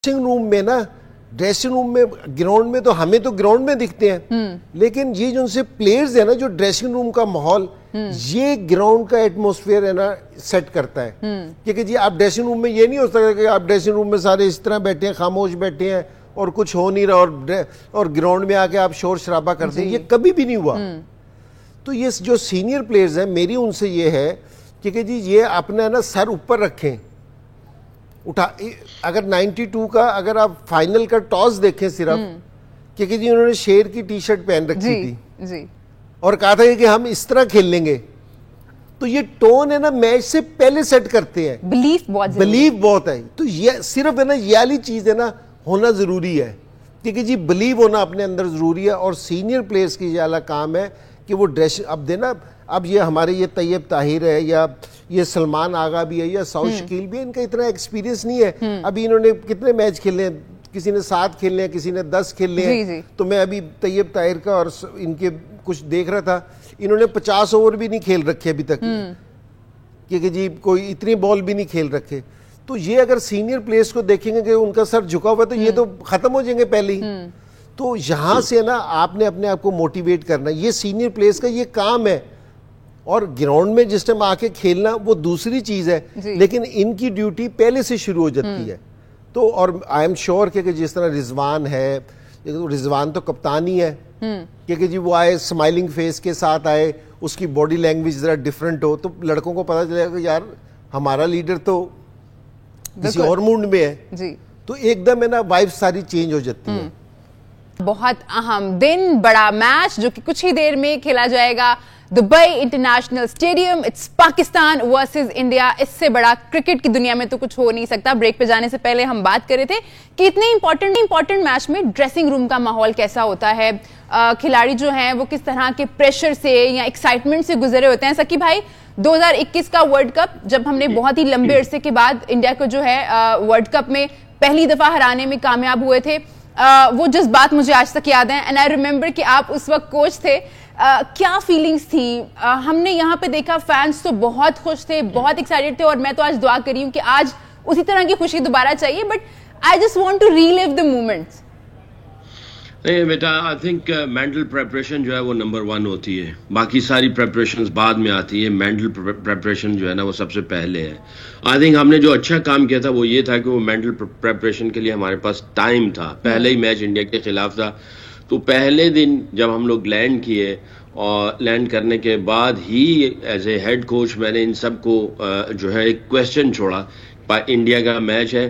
Dressing room में ना, dressing room में, ग्राउंड में तो हमें तो ग्राउंड में दिखते हैं, लेकिन ये जो उनसे प्लेयर्स है ना, जो ड्रेसिंग रूम का माहौल, ये ग्राउंड का एटमॉस्फेयर है ना सेट करता है। क्योंकि जी आप ड्रेसिंग रूम में ये नहीं हो सकता कि आप ड्रेसिंग रूम में सारे इस तरह बैठे हैं, खामोश बैठे हैं और कुछ हो नहीं रहा, और ग्राउंड में आके आप शोर शराबा करते हैं, ये कभी भी नहीं हुआ। तो ये जो सीनियर प्लेयर्स हैं, मेरी उनसे ये है कि जी ये अपना ना सर ऊपर रखें, उठा। अगर 92 का अगर आप फाइनल का टॉस देखें सिर्फ, क्योंकि जी उन्होंने शेर की टी शर्ट पहन रखी थी और कहा था कि हम इस तरह खेल लेंगे, तो ये टोन है ना मैच से पहले सेट करते हैं। बिलीव बहुत है। तो ये सिर्फ है ना, ये वाली चीज है ना होना जरूरी है, क्योंकि जी बिलीव होना अपने अंदर जरूरी है। और सीनियर प्लेयर्स की ये वाला काम है कि वो ड्रेस अब देना। अब ये हमारे ये तैयब ताहिर है या ये सलमान आगा भी है या सऊद शकील भी है, इनका इतना एक्सपीरियंस नहीं है। अभी इन्होंने कितने मैच खेले हैं, किसी ने 7 खेले हैं, किसी ने 10 खेले हैं। तो मैं अभी तैयब ताहिर का और इनके कुछ देख रहा था, इन्होंने 50 ओवर भी नहीं खेल रखे अभी तक, क्योंकि जी कोई इतनी बॉल भी नहीं खेल रखे। तो ये अगर सीनियर प्लेयर्स को देखेंगे कि उनका सर झुका हुआ, तो ये तो खत्म हो जाएंगे पहले ही। तो यहां से ना आपने अपने आप को मोटिवेट करना, ये सीनियर प्लेयर्स का ये काम है। और ग्राउंड में जिस टाइम आके खेलना वो दूसरी चीज है, लेकिन इनकी ड्यूटी पहले से शुरू हो जाती है। तो और आई एम श्योर कि जिस तरह रिजवान है, रिजवान तो कप्तान ही है, क्योंकि जी वो आए स्माइलिंग फेस के साथ आए, उसकी बॉडी लैंग्वेज जरा डिफरेंट हो, तो लड़कों को पता चलेगा कि यार हमारा लीडर तो किसी और मूड में है जी। तो एकदम है ना वाइब सारी चेंज हो जाती है। बहुत अहम दिन, बड़ा मैच जो कि कुछ ही देर में खेला जाएगा Dubai international stadium. It's Pakistan versus India. इससे बड़ा क्रिकेट की दुनिया में तो कुछ हो नहीं सकता। ब्रेक पे जाने से पहले हम बात कर रहे थे कि इतने इंपॉर्टेंट मैच में ड्रेसिंग रूम का माहौल कैसा होता है, खिलाड़ी जो हैं वो किस तरह के प्रेशर से या एक्साइटमेंट से गुजरे होते हैं। सकी भाई, 2021 का वर्ल्ड कप जब हमने बहुत ही लंबे अरसे के बाद इंडिया को जो है वर्ल्ड कप में पहली दफा हराने में कामयाब हुए थे, वो जज्बात मुझे आज तक याद हैं। एंड आई रिमेंबर कि आप उस वक्त कोच थे। क्या फीलिंग्स थी? हमने यहाँ पे देखा फैंस तो बहुत खुश थे, बहुत एक्साइटेड थे, और मैं तो आज दुआ कर रही हूँ कि आज उसी तरह की खुशी दोबारा चाहिए। But I just want to relive the moments. नहीं बेटा, आई थिंक मेंटल प्रेपरेशन जो है वो नंबर 1 होती है, बाकी सारी प्रेपरेशंस बाद में आती है। मेंटल प्रेपरेशन जो है ना वो सबसे पहले है। आई थिंक हमने जो अच्छा काम किया था वो ये था कि वो मेंटल प्रेपरेशन के लिए हमारे पास टाइम था। पहले ही मैच इंडिया के खिलाफ था, तो पहले दिन जब हम लोग लैंड किए और लैंड करने के बाद ही एज ए हेड कोच मैंने इन सबको जो है एक क्वेश्चन छोड़ा, इंडिया का मैच है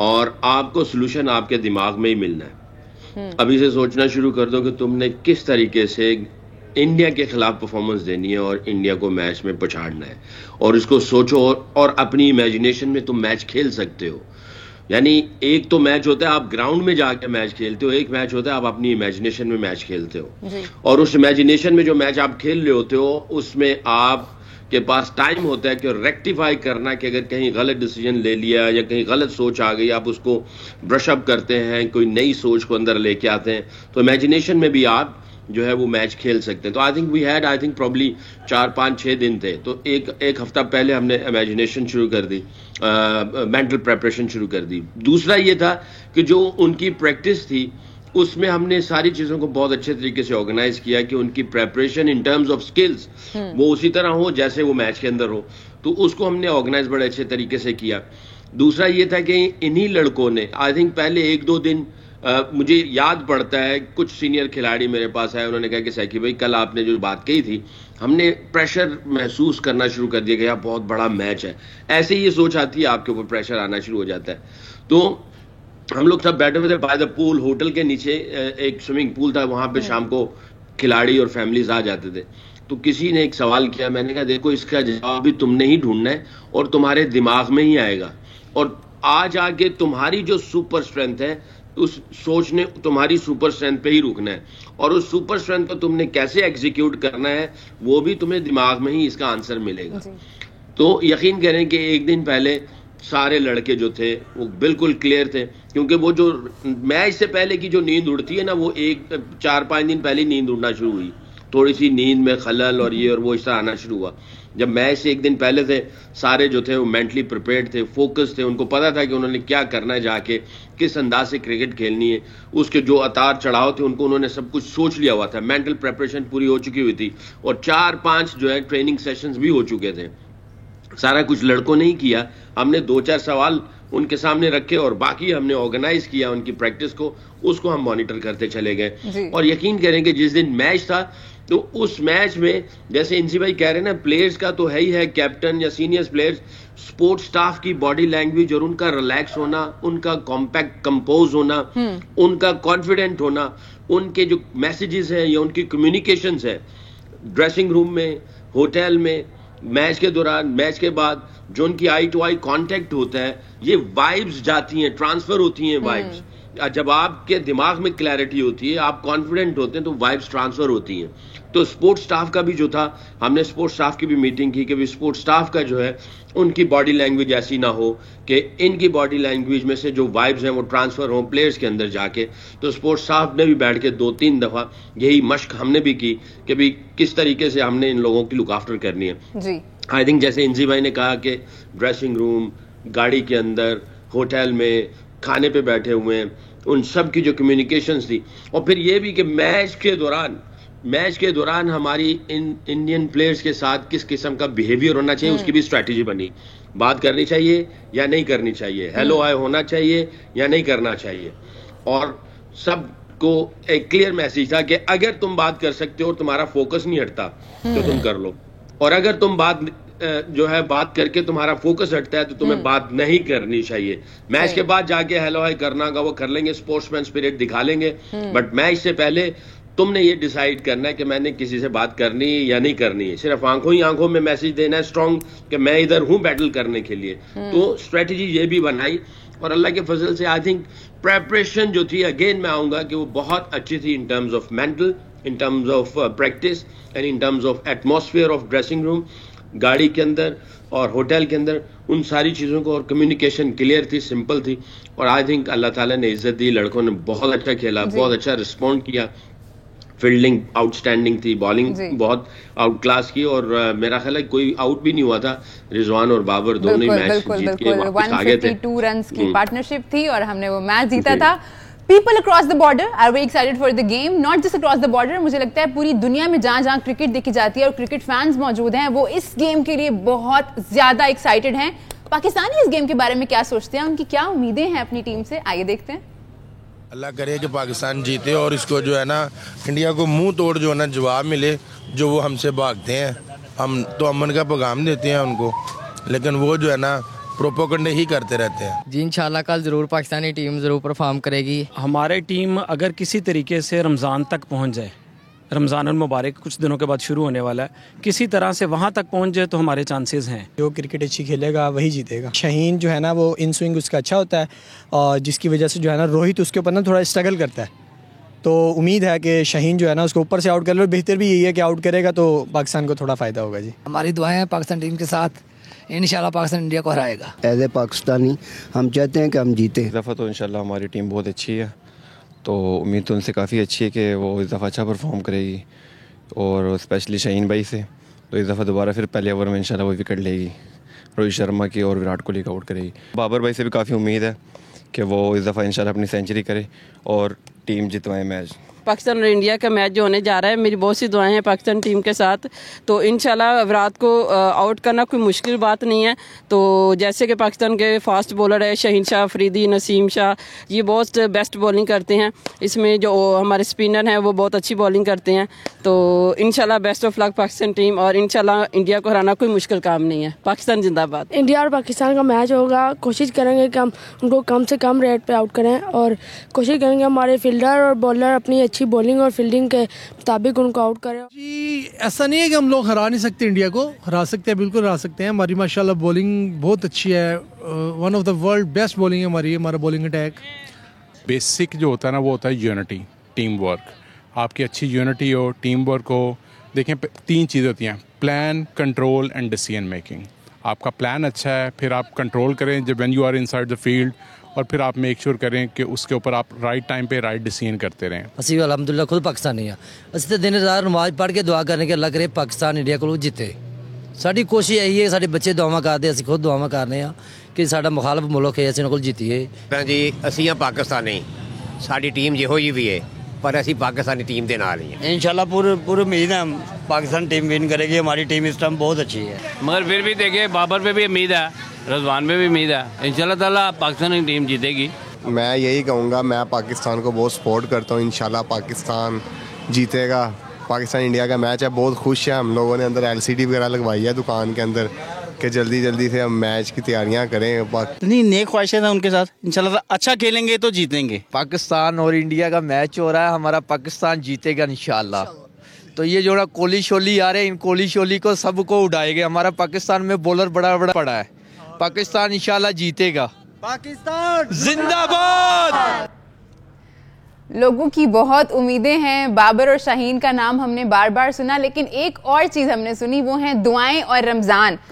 और आपको सोल्यूशन आपके दिमाग में ही मिलना है। अभी से सोचना शुरू कर दो कि तुमने किस तरीके से इंडिया के खिलाफ परफॉर्मेंस देनी है और इंडिया को मैच में पछाड़ना है, और इसको सोचो और अपनी इमेजिनेशन में तुम मैच खेल सकते हो। यानी एक तो मैच होता है आप ग्राउंड में जाके मैच खेलते हो, एक मैच होता है आप अपनी इमेजिनेशन में मैच खेलते हो। और उस इमेजिनेशन में जो मैच आप खेल रहे होते हो उसमें आप के पास टाइम होता है कि रेक्टिफाई करना, कि अगर कहीं गलत डिसीजन ले लिया या कहीं गलत सोच आ गई, आप उसको ब्रश अप करते हैं, कोई नई सोच को अंदर लेके आते हैं। तो इमेजिनेशन में भी आप जो है वो मैच खेल सकते हैं। तो I think we had probably 4-5-6 दिन थे, तो एक हफ्ता पहले हमने इमेजिनेशन शुरू कर दी, मेंटल प्रेपरेशन शुरू कर दी। दूसरा ये था कि जो उनकी प्रैक्टिस थी उसमें हमने सारी चीजों को बहुत अच्छे तरीके से ऑर्गेनाइज किया कि उनकी preparation in terms of skills वो उसी तरह हो जैसे वो मैच के अंदर हो, तो उसको हमने ऑर्गेनाइज बड़े अच्छे तरीके से किया। दूसरा ये था कि इन्हीं लड़कों ने आई थिंक पहले 1-2 दिन मुझे याद पड़ता है, कुछ सीनियर खिलाड़ी मेरे पास आए, उन्होंने कहा कि सैकी भाई कल आपने जो बात कही थी, हमने प्रेशर महसूस करना शुरू कर दिया कि यार बहुत बड़ा मैच है। ऐसे ही ये सोच आती है, आपके ऊपर प्रेशर आना शुरू हो जाता है। तो हम लोग सब बैठे हुए थे बाय द पूल, होटल के नीचे एक स्विमिंग पूल था, वहां पे शाम को खिलाड़ी और फैमिलीज आ जाते थे। तो किसी ने एक सवाल किया, मैंने कहा देखो इसका जवाब भी तुमने ही ढूंढना है और तुम्हारे दिमाग में ही आएगा, और आज आगे तुम्हारी जो सुपर स्ट्रेंथ है उस सोच ने तुम्हारी सुपर स्ट्रेंथ पे ही रुकना है, और उस सुपर स्ट्रेंथ को तुमने कैसे एग्जीक्यूट करना है वो भी तुम्हें दिमाग में ही इसका आंसर मिलेगा। तो यकीन करें कि एक दिन पहले सारे लड़के जो थे वो बिल्कुल क्लियर थे, क्योंकि वो जो मैच से पहले की जो नींद उड़ती है ना, वो 4-5 दिन पहले नींद उड़ना शुरू हुई, थोड़ी सी नींद में खलल और ये और वो इस तरह आना शुरू हुआ। जब मैच से एक दिन पहले थे, सारे जो थे वो मेंटली प्रिपेयर्ड थे, फोकस थे, उनको पता था कि उन्होंने क्या करना है, जाके किस अंदाज से क्रिकेट खेलनी है, उसके जो उतार चढ़ाव थे उनको उन्होंने सब कुछ सोच लिया हुआ था। मेंटल प्रिपरेशन पूरी हो चुकी हुई थी और 4-5 जो है ट्रेनिंग सेशंस भी हो चुके थे। सारा कुछ लड़कों ने ही किया, हमने 2-4 सवाल उनके सामने रखे और बाकी हमने ऑर्गेनाइज किया उनकी प्रैक्टिस को, उसको हम मॉनिटर करते चले गए। और यकीन करें कि जिस दिन मैच था तो उस मैच में जैसे इंसी भाई कह रहे हैं ना, प्लेयर्स का तो है ही है, कैप्टन या सीनियर प्लेयर्स, स्पोर्ट्स स्टाफ की बॉडी लैंग्वेज और उनका रिलैक्स होना, उनका कॉम्पैक्ट कंपोज होना, उनका कॉन्फिडेंट होना, उनके जो मैसेजेस हैं या उनकी कम्युनिकेशंस है ड्रेसिंग रूम में, होटल में, मैच के दौरान, मैच के बाद जो उनकी आई टू आई कांटेक्ट होता है, ये वाइब्स जाती हैं, ट्रांसफर होती हैं वाइब्स। जब आपके दिमाग में क्लैरिटी होती है, आप कॉन्फिडेंट होते हैं, तो वाइब्स ट्रांसफर होती हैं। तो स्पोर्ट्स स्टाफ का भी जो था, हमने स्पोर्ट्स स्टाफ की भी मीटिंग की कि भी स्पोर्ट्स स्टाफ का जो है उनकी बॉडी लैंग्वेज ऐसी ना हो कि इनकी बॉडी लैंग्वेज में से जो वाइब्स हैं वो ट्रांसफर हो प्लेयर्स के अंदर जाके। तो स्पोर्ट्स स्टाफ ने भी बैठ के 2-3 दफा यही मश्क हमने भी की कि भी किस तरीके से हमने इन लोगों की लुक आफ्टर करनी है जी। आई थिंक जैसे इंजी भाई ने कहा कि ड्रेसिंग रूम, गाड़ी के अंदर, होटल में, खाने पे बैठे हुए हैं, उन सब की जो कम्युनिकेशंस थी, और फिर ये भी कि मैच के दौरान हमारी इंडियन प्लेयर्स के साथ किस किस्म का बिहेवियर होना चाहिए, उसकी भी स्ट्रैटेजी बनी। बात करनी चाहिए या नहीं करनी चाहिए, हेलो हाय होना चाहिए या नहीं करना चाहिए, और सबको एक क्लियर मैसेज था कि अगर तुम बात कर सकते हो और तुम्हारा फोकस नहीं हटता तो तुम कर लो, और अगर तुम बात करके तुम्हारा फोकस हटता है तो तुम्हें बात नहीं करनी चाहिए। मैच के बाद जाके हेलो हाय करना का वो कर लेंगे, स्पोर्ट्समैन स्पिरिट दिखा लेंगे, बट मैच से पहले तुमने ये डिसाइड करना है कि मैंने किसी से बात करनी है या नहीं करनी है। सिर्फ आंखों ही आंखों में मैसेज देना है स्ट्रॉन्ग कि मैं इधर हूं बैटल करने के लिए। तो स्ट्रेटेजी ये भी बनाई और अल्लाह के फजल से आई थिंक प्रेपरेशन जो थी, अगेन मैं आऊंगा कि वो बहुत अच्छी थी in terms of mental, in terms of practice and in terms of atmosphere of dressing room, गाड़ी के अंदर और होटल के अंदर, उन सारी चीज़ों को। और कम्युनिकेशन क्लियर थी, सिंपल थी, और आई थिंक अल्लाह ताला ने इज्जत दी, लड़कों ने बहुत अच्छा खेला, बहुत अच्छा रिस्पॉन्ड किया, फील्डिंग आउटस्टैंडिंग थी, बॉलिंग बहुत आउट क्लास की, और मेरा ख्याल है कोई आउट भी नहीं हुआ था। रिजवान और बाबर दोनों ही मैच जीत के वापस आ गए थे। 152 रन्स की पार्टनरशिप थी और हमने वो मैच जीता था। People across the border are very excited for the game, not just across the border, मुझे लगता है पूरी दुनिया में जहां क्रिकेट देखी जाती है और क्रिकेट फैंस मौजूद हैं, वो इस गेम के लिए बहुत ज्यादा एक्साइटेड हैं। पाकिस्तानी इस गेम के बारे में क्या सोचते हैं, उनकी क्या उम्मीदें हैं अपनी टीम से, आइए देखते हैं। अल्लाह करे कि पाकिस्तान जीते और इसको जो है ना इंडिया को मुंह तोड़ जो है ना जवाब मिले, जो वो हमसे भागते हैं। हम तो अमन का पैगाम देते हैं उनको, लेकिन वो जो है ना प्रोपोगंडा ही करते रहते हैं। जी इंशाल्लाह कल ज़रूर पाकिस्तानी टीम ज़रूर परफॉर्म करेगी। हमारी टीम अगर किसी तरीके से रमज़ान तक पहुंच जाए, रमज़ान मुबारक कुछ दिनों के बाद शुरू होने वाला है, किसी तरह से वहां तक पहुंच जाए तो हमारे चांसेस हैं। जो क्रिकेट अच्छी खेलेगा वही जीतेगा। शाहीन जो है ना वो इन स्विंग उसका अच्छा होता है, और जिसकी वजह से जो है ना रोहित उसके ऊपर ना थोड़ा स्ट्रगल करता है। तो उम्मीद है कि शाहीन जो है ना उसको ऊपर से आउट कर लो, बेहतर भी यही है कि आउट करेगा तो पाकिस्तान को थोड़ा फ़ायदा होगा। जी हमारी दुआएं हैं पाकिस्तान टीम के साथ, इंशाल्लाह पाकिस्तान इंडिया को हराएगा। एज ए पाकिस्तानी हम चाहते हैं कि हम जीते। इस दफ़ा तो इंशाल्लाह हमारी टीम बहुत अच्छी है, तो उम्मीद तो उनसे काफ़ी अच्छी है कि वो इस दफ़ा अच्छा परफॉर्म करेगी, और स्पेशली शाहीन भाई से। तो इस दफ़ा दोबारा फिर पहले ओवर में इंशाल्लाह वो विकेट लेगी, रोहित शर्मा की और विराट कोहली का आउट करेगी। बाबर भाई से भी काफ़ी उम्मीद है कि वो इस दफ़ा इंशाल्लाह अपनी सेंचुरी करे और टीम जितवाए मैच। पाकिस्तान और इंडिया का मैच जो होने जा रहा है, मेरी बहुत सी दुआएं हैं पाकिस्तान टीम के साथ। तो इंशाल्लाह विराट को आउट करना कोई मुश्किल बात नहीं है। तो जैसे कि पाकिस्तान के फास्ट बॉलर है शहीन शाह अफरीदी, नसीम शाह, ये बहुत बेस्ट बॉलिंग करते हैं। इसमें जो हमारे स्पिनर हैं वो बहुत अच्छी बॉलिंग करते हैं। तो इंशाल्लाह best of luck Pakistan team, और इंशाल्लाह इंडिया को हराना कोई मुश्किल काम नहीं है। पाकिस्तान जिंदाबाद। इंडिया और पाकिस्तान का मैच होगा, कोशिश करेंगे कि हम उनको कम से कम रेट पे आउट करें, और कोशिश करेंगे हमारे फील्डर और बॉलर अपनी अच्छी बॉलिंग और फील्डिंग के मुताबिक उनको आउट करें। जी ऐसा नहीं है कि हम लोग हरा नहीं सकते, इंडिया को हरा सकते हैं, बिल्कुल हरा सकते हैं। हमारी माशाल्लाह बॉलिंग बहुत अच्छी है, one of the world best bowling है हमारा बॉलिंग अटैक। बेसिक जो होता है ना वो होता है यूनिटी, टीम वर्क। आपकी अच्छी यूनिटी हो, टीम वर्क हो। देखें 3 चीज़ें होती हैं, plan, control and decision making. आपका प्लान अच्छा है, फिर आप कंट्रोल करें जब when you are inside the field, और फिर आप मेक श्योर करें कि उसके ऊपर आप राइट टाइम पे राइट डिसीजन करते रहें। असी अल्हम्दुलिल्लाह खुद पाकिस्तानी है, असं तो दिन रात नमाज पढ़ के दुआ करने के अल्लाह करे पाकिस्तान इंडिया को जीते। ਸਾਡੀ ਕੋਸ਼ਿਸ਼ ਇਹੀ ਹੈ, ਸਾਡੇ ਬੱਚੇ ਦੁਆਵਾਂ ਕਰਦੇ, ਅਸੀਂ ਖੁਦ ਦੁਆਵਾਂ ਕਰ ਰਹੇ ਹਾਂ ਕਿ ਸਾਡਾ ਮੁਖਾਲਫ ਮੁਲਕ ਹੈ, ਅਸੀਂ ਉਹਨਾਂ ਕੋਲ ਜਿੱਤੀਏ। ਜੀ ਅਸੀਂ ਆ ਪਾਕਿਸਤਾਨੀ, ਸਾਡੀ ਟੀਮ ਜਿਹੋ ਜਿਹੀ ਵੀ ਹੈ, पर असी पाकिस्तानी टीम के नाल ही है। इंशाल्लाह पूरी उम्मीद है पाकिस्तान टीम विन करेगी, हमारी टीम इस टाइम बहुत अच्छी है। मगर फिर भी देखिए बाबर पे भी उम्मीद है, रजवान पे भी उम्मीद है, इंशाल्लाह ताला पाकिस्तानी टीम जीतेगी। मैं यही कहूँगा, मैं पाकिस्तान को बहुत सपोर्ट करता हूँ, इंशाल्लाह पाकिस्तान जीतेगा। पाकिस्तान इंडिया का मैच है, बहुत खुश है हम लोगों ने, अंदर LCD वगैरह लगवाई है दुकान के अंदर कि जल्दी जल्दी से हम मैच की तैयारियां करें। इतनी नेक ख्वाहिशें हैं उनके साथ, इंशाल्लाह अच्छा खेलेंगे तो जीतेंगे। पाकिस्तान और इंडिया का मैच हो रहा है, हमारा पाकिस्तान जीतेगा इंशाल्लाह। तो ये जो ना कोहली शोली आ रहे हैं, इन कोहली शोली को सबको उड़ाएंगे। हमारा पाकिस्तान में बॉलर बड़ा बड़ा पड़ा है, पाकिस्तान इंशाल्लाह जीतेगा। पाकिस्तान जिंदाबाद। लोगों की बहुत उम्मीदें हैं। बाबर और शाहीन का नाम हमने बार बार सुना, लेकिन एक और चीज हमने सुनी, वो है दुआएं और रमजान।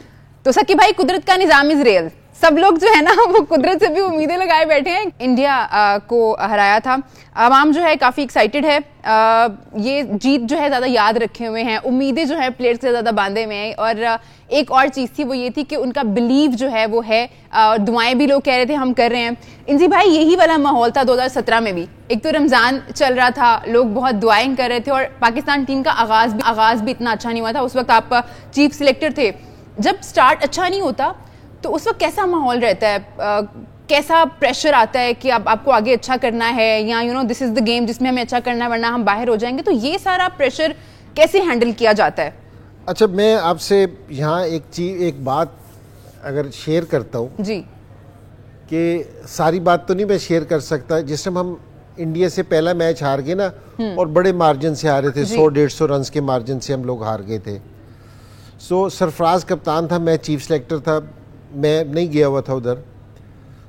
तो सकी भाई, कुदरत का निजाम इज रियल। सब लोग जो है ना वो कुदरत से भी उम्मीदें लगाए बैठे हैं। इंडिया को हराया था, आवाम जो है काफ़ी एक्साइटेड है। ये जीत जो है ज़्यादा याद रखे हुए हैं, उम्मीदें जो है प्लेयर्स से ज़्यादा बांधे हुए हैं। और एक और चीज़ थी, वो ये थी कि उनका बिलीव जो है वो है, और दुआएं भी लोग कह रहे थे हम कर रहे हैं। इंजी भाई, यही वाला माहौल था 2017 में भी। एक तो रमज़ान चल रहा था, लोग बहुत दुआएं कर रहे थे, और पाकिस्तान टीम का आगाज़ भी इतना अच्छा नहीं हुआ था। उस वक्त आप चीफ सिलेक्टर थे। जब स्टार्ट अच्छा नहीं होता तो उस वक्त कैसा माहौल रहता है, कैसा प्रेशर आता है कि अब आपको आगे अच्छा करना है, या you know this is the game जिसमें हमें अच्छा करना है वरना हम बाहर हो जाएंगे। तो ये सारा प्रेशर कैसे हैंडल किया जाता है? अच्छा, मैं आपसे यहाँ एक बात अगर शेयर करता हूँ जी, कि सारी बात तो नहीं मैं शेयर कर सकता। जिस टाइम हम इंडिया से पहला मैच हार गए ना, और बड़े मार्जिन से हारे थे, 100-150 रन के मार्जिन से हम लोग हार गए थे। सो सरफराज कप्तान था, मैं चीफ सेलेक्टर था, मैं नहीं गया हुआ था उधर।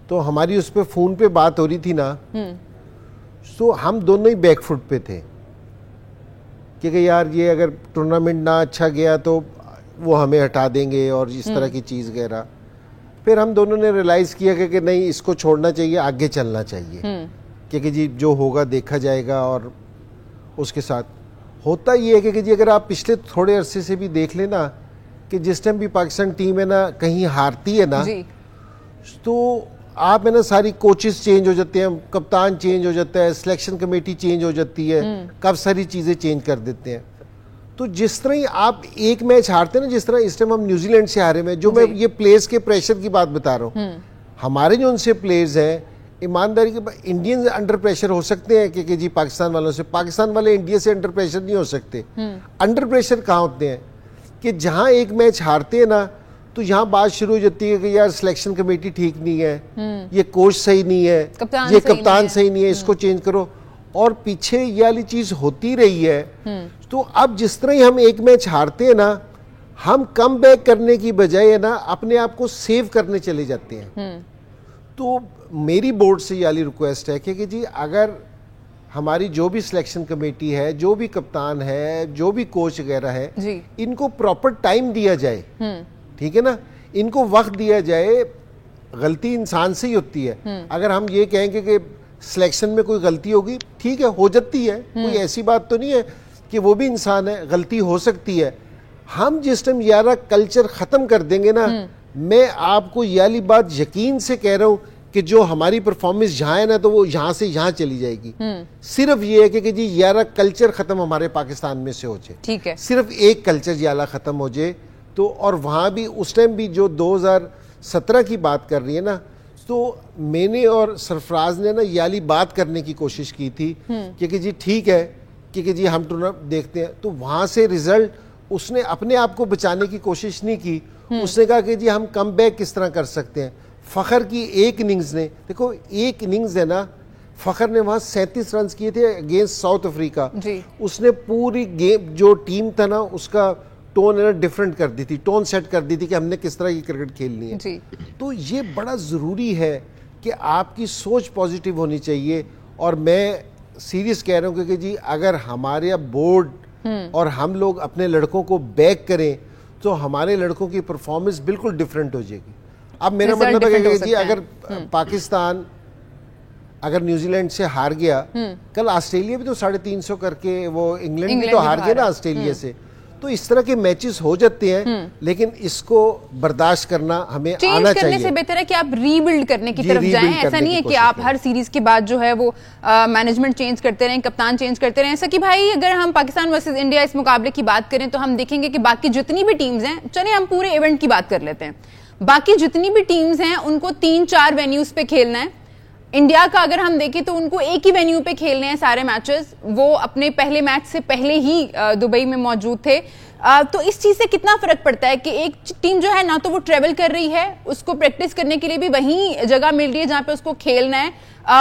तो हमारी उस पर फ़ोन पे बात हो रही थी ना, तो हम दोनों ही बैकफुट पे थे कि यार ये अगर टूर्नामेंट ना अच्छा गया तो वो हमें हटा देंगे और इस तरह की चीज़ वगैरह। फिर हम दोनों ने रियलाइज़ किया कि नहीं, इसको छोड़ना चाहिए, आगे चलना चाहिए, क्योंकि जी जो होगा देखा जाएगा। और उसके साथ होता ये है कि जी अगर आप पिछले थोड़े अरसे से भी देख लेना कि जिस टाइम भी पाकिस्तान टीम है ना कहीं हारती है ना, तो आप है ना सारी कोचेस चेंज हो जाते हैं, कप्तान चेंज हो जाता है, सिलेक्शन कमेटी चेंज हो जाती है, कब सारी चीज़ें चेंज कर देते हैं। तो जिस तरह ही आप एक मैच हारते हैं ना, जिस तरह इस टाइम हम न्यूजीलैंड से हारे में, जो मैं ये प्लेयर्स के प्रेशर की बात बता रहा हूँ, हमारे जो उनसे प्लेयर्स हैं, ईमानदारी के इंडियंस अंडर प्रेशर हो सकते हैं कि जी पाकिस्तान वालों से, पाकिस्तान वाले इंडिया से अंडर प्रेशर नहीं हो सकते। अंडर प्रेशर कहाँ होते हैं कि जहाँ एक मैच हारते हैं ना, तो यहाँ बात शुरू हो जाती है कि यार सिलेक्शन कमेटी ठीक नहीं है, ये कोच सही नहीं है, ये कप्तान सही नहीं है, इसको चेंज करो। और पीछे ये वाली चीज होती रही है। तो अब जिस तरह ही हम एक मैच हारते हैं ना, हम कम बैक करने की बजाय है ना अपने आप को सेव करने चले जाते हैं। तो मेरी बोर्ड से ये वाली रिक्वेस्ट है कि जी अगर हमारी जो भी सिलेक्शन कमेटी है, जो भी कप्तान है, जो भी कोच वगैरह है, इनको प्रॉपर टाइम दिया जाए, ठीक है ना, इनको वक्त दिया जाए। गलती इंसान से ही होती है। अगर हम ये कहेंगे कि सिलेक्शन में कोई गलती होगी, ठीक है, हो जाती है, कोई ऐसी बात तो नहीं है कि वो भी इंसान है, गलती हो सकती है। हम जिस टाइम यारा कल्चर खत्म कर देंगे ना, मैं आपको ये वाली बात यकीन से कह रहा हूं कि जो हमारी परफॉर्मेंस यहाँ है ना, तो वो यहाँ से यहाँ चली जाएगी। सिर्फ ये है कि जी यारा कल्चर खत्म हमारे पाकिस्तान में से हो जाए, ठीक है, सिर्फ एक कल्चर याला खत्म हो जाए तो। और वहाँ भी उस टाइम भी जो 2017 की बात कर रही है ना, तो मैंने और सरफराज ने ना ये वाली बात करने की कोशिश की थी कि जी ठीक है कि जी हम टूर्नामेंट देखते हैं। तो वहाँ से रिजल्ट उसने अपने आप को बचाने की कोशिश नहीं की। उसने कहा कि जी हम कम बैक किस तरह कर सकते हैं। फ़खर की एक इनिंग्स ने, देखो एक इनिंग्स है ना, फ़खर ने वहाँ 37 रन किए थे अगेंस्ट साउथ अफ्रीका। उसने पूरी गेम जो टीम था ना उसका टोन है ना डिफरेंट कर दी थी, टोन सेट कर दी थी कि हमने किस तरह की क्रिकेट खेलनी है। तो ये बड़ा ज़रूरी है कि आपकी सोच पॉजिटिव होनी चाहिए। और मैं सीरियस कह रहा हूँ क्योंकि जी अगर हमारे बोर्ड और हम लोग अपने लड़कों को बैक करें तो हमारे लड़कों की परफॉर्मेंस बिल्कुल डिफरेंट हो जाएगी। अब मेरा मतलब है कि जी अगर पाकिस्तान अगर न्यूजीलैंड से हार गया, कल ऑस्ट्रेलिया भी तो 350 करके, वो इंग्लैंड भी तो हार गया ना ऑस्ट्रेलिया से, तो इस तरह के मैचेस हो जाते हैं, लेकिन इसको बर्दाश्त करना हमें आना चाहिए। चेंज करने से बेहतर है कि आप रीबिल्ड करने की तरफ जाएं। ऐसा नहीं है कि आप हर सीरीज के बाद जो है वो मैनेजमेंट चेंज करते रहें, कप्तान चेंज करते रहें। ऐसा कि भाई अगर हम पाकिस्तान वर्सेस इंडिया इस मुकाबले की बात करें तो हम देखेंगे कि बाकी जितनी भी टीम्स हैं, चलिए हम पूरे इवेंट की बात कर लेते हैं, बाकी जितनी भी टीम्स हैं उनको 3-4 वेन्यूज पे खेलना है। इंडिया का अगर हम देखें तो उनको एक ही वेन्यू पे खेलने हैं सारे मैचेस। वो अपने पहले मैच से पहले ही दुबई में मौजूद थे। तो इस चीज से कितना फर्क पड़ता है कि एक टीम जो है ना तो वो ट्रेवल कर रही है, उसको प्रैक्टिस करने के लिए भी वहीं जगह मिल रही है जहां पे उसको खेलना है,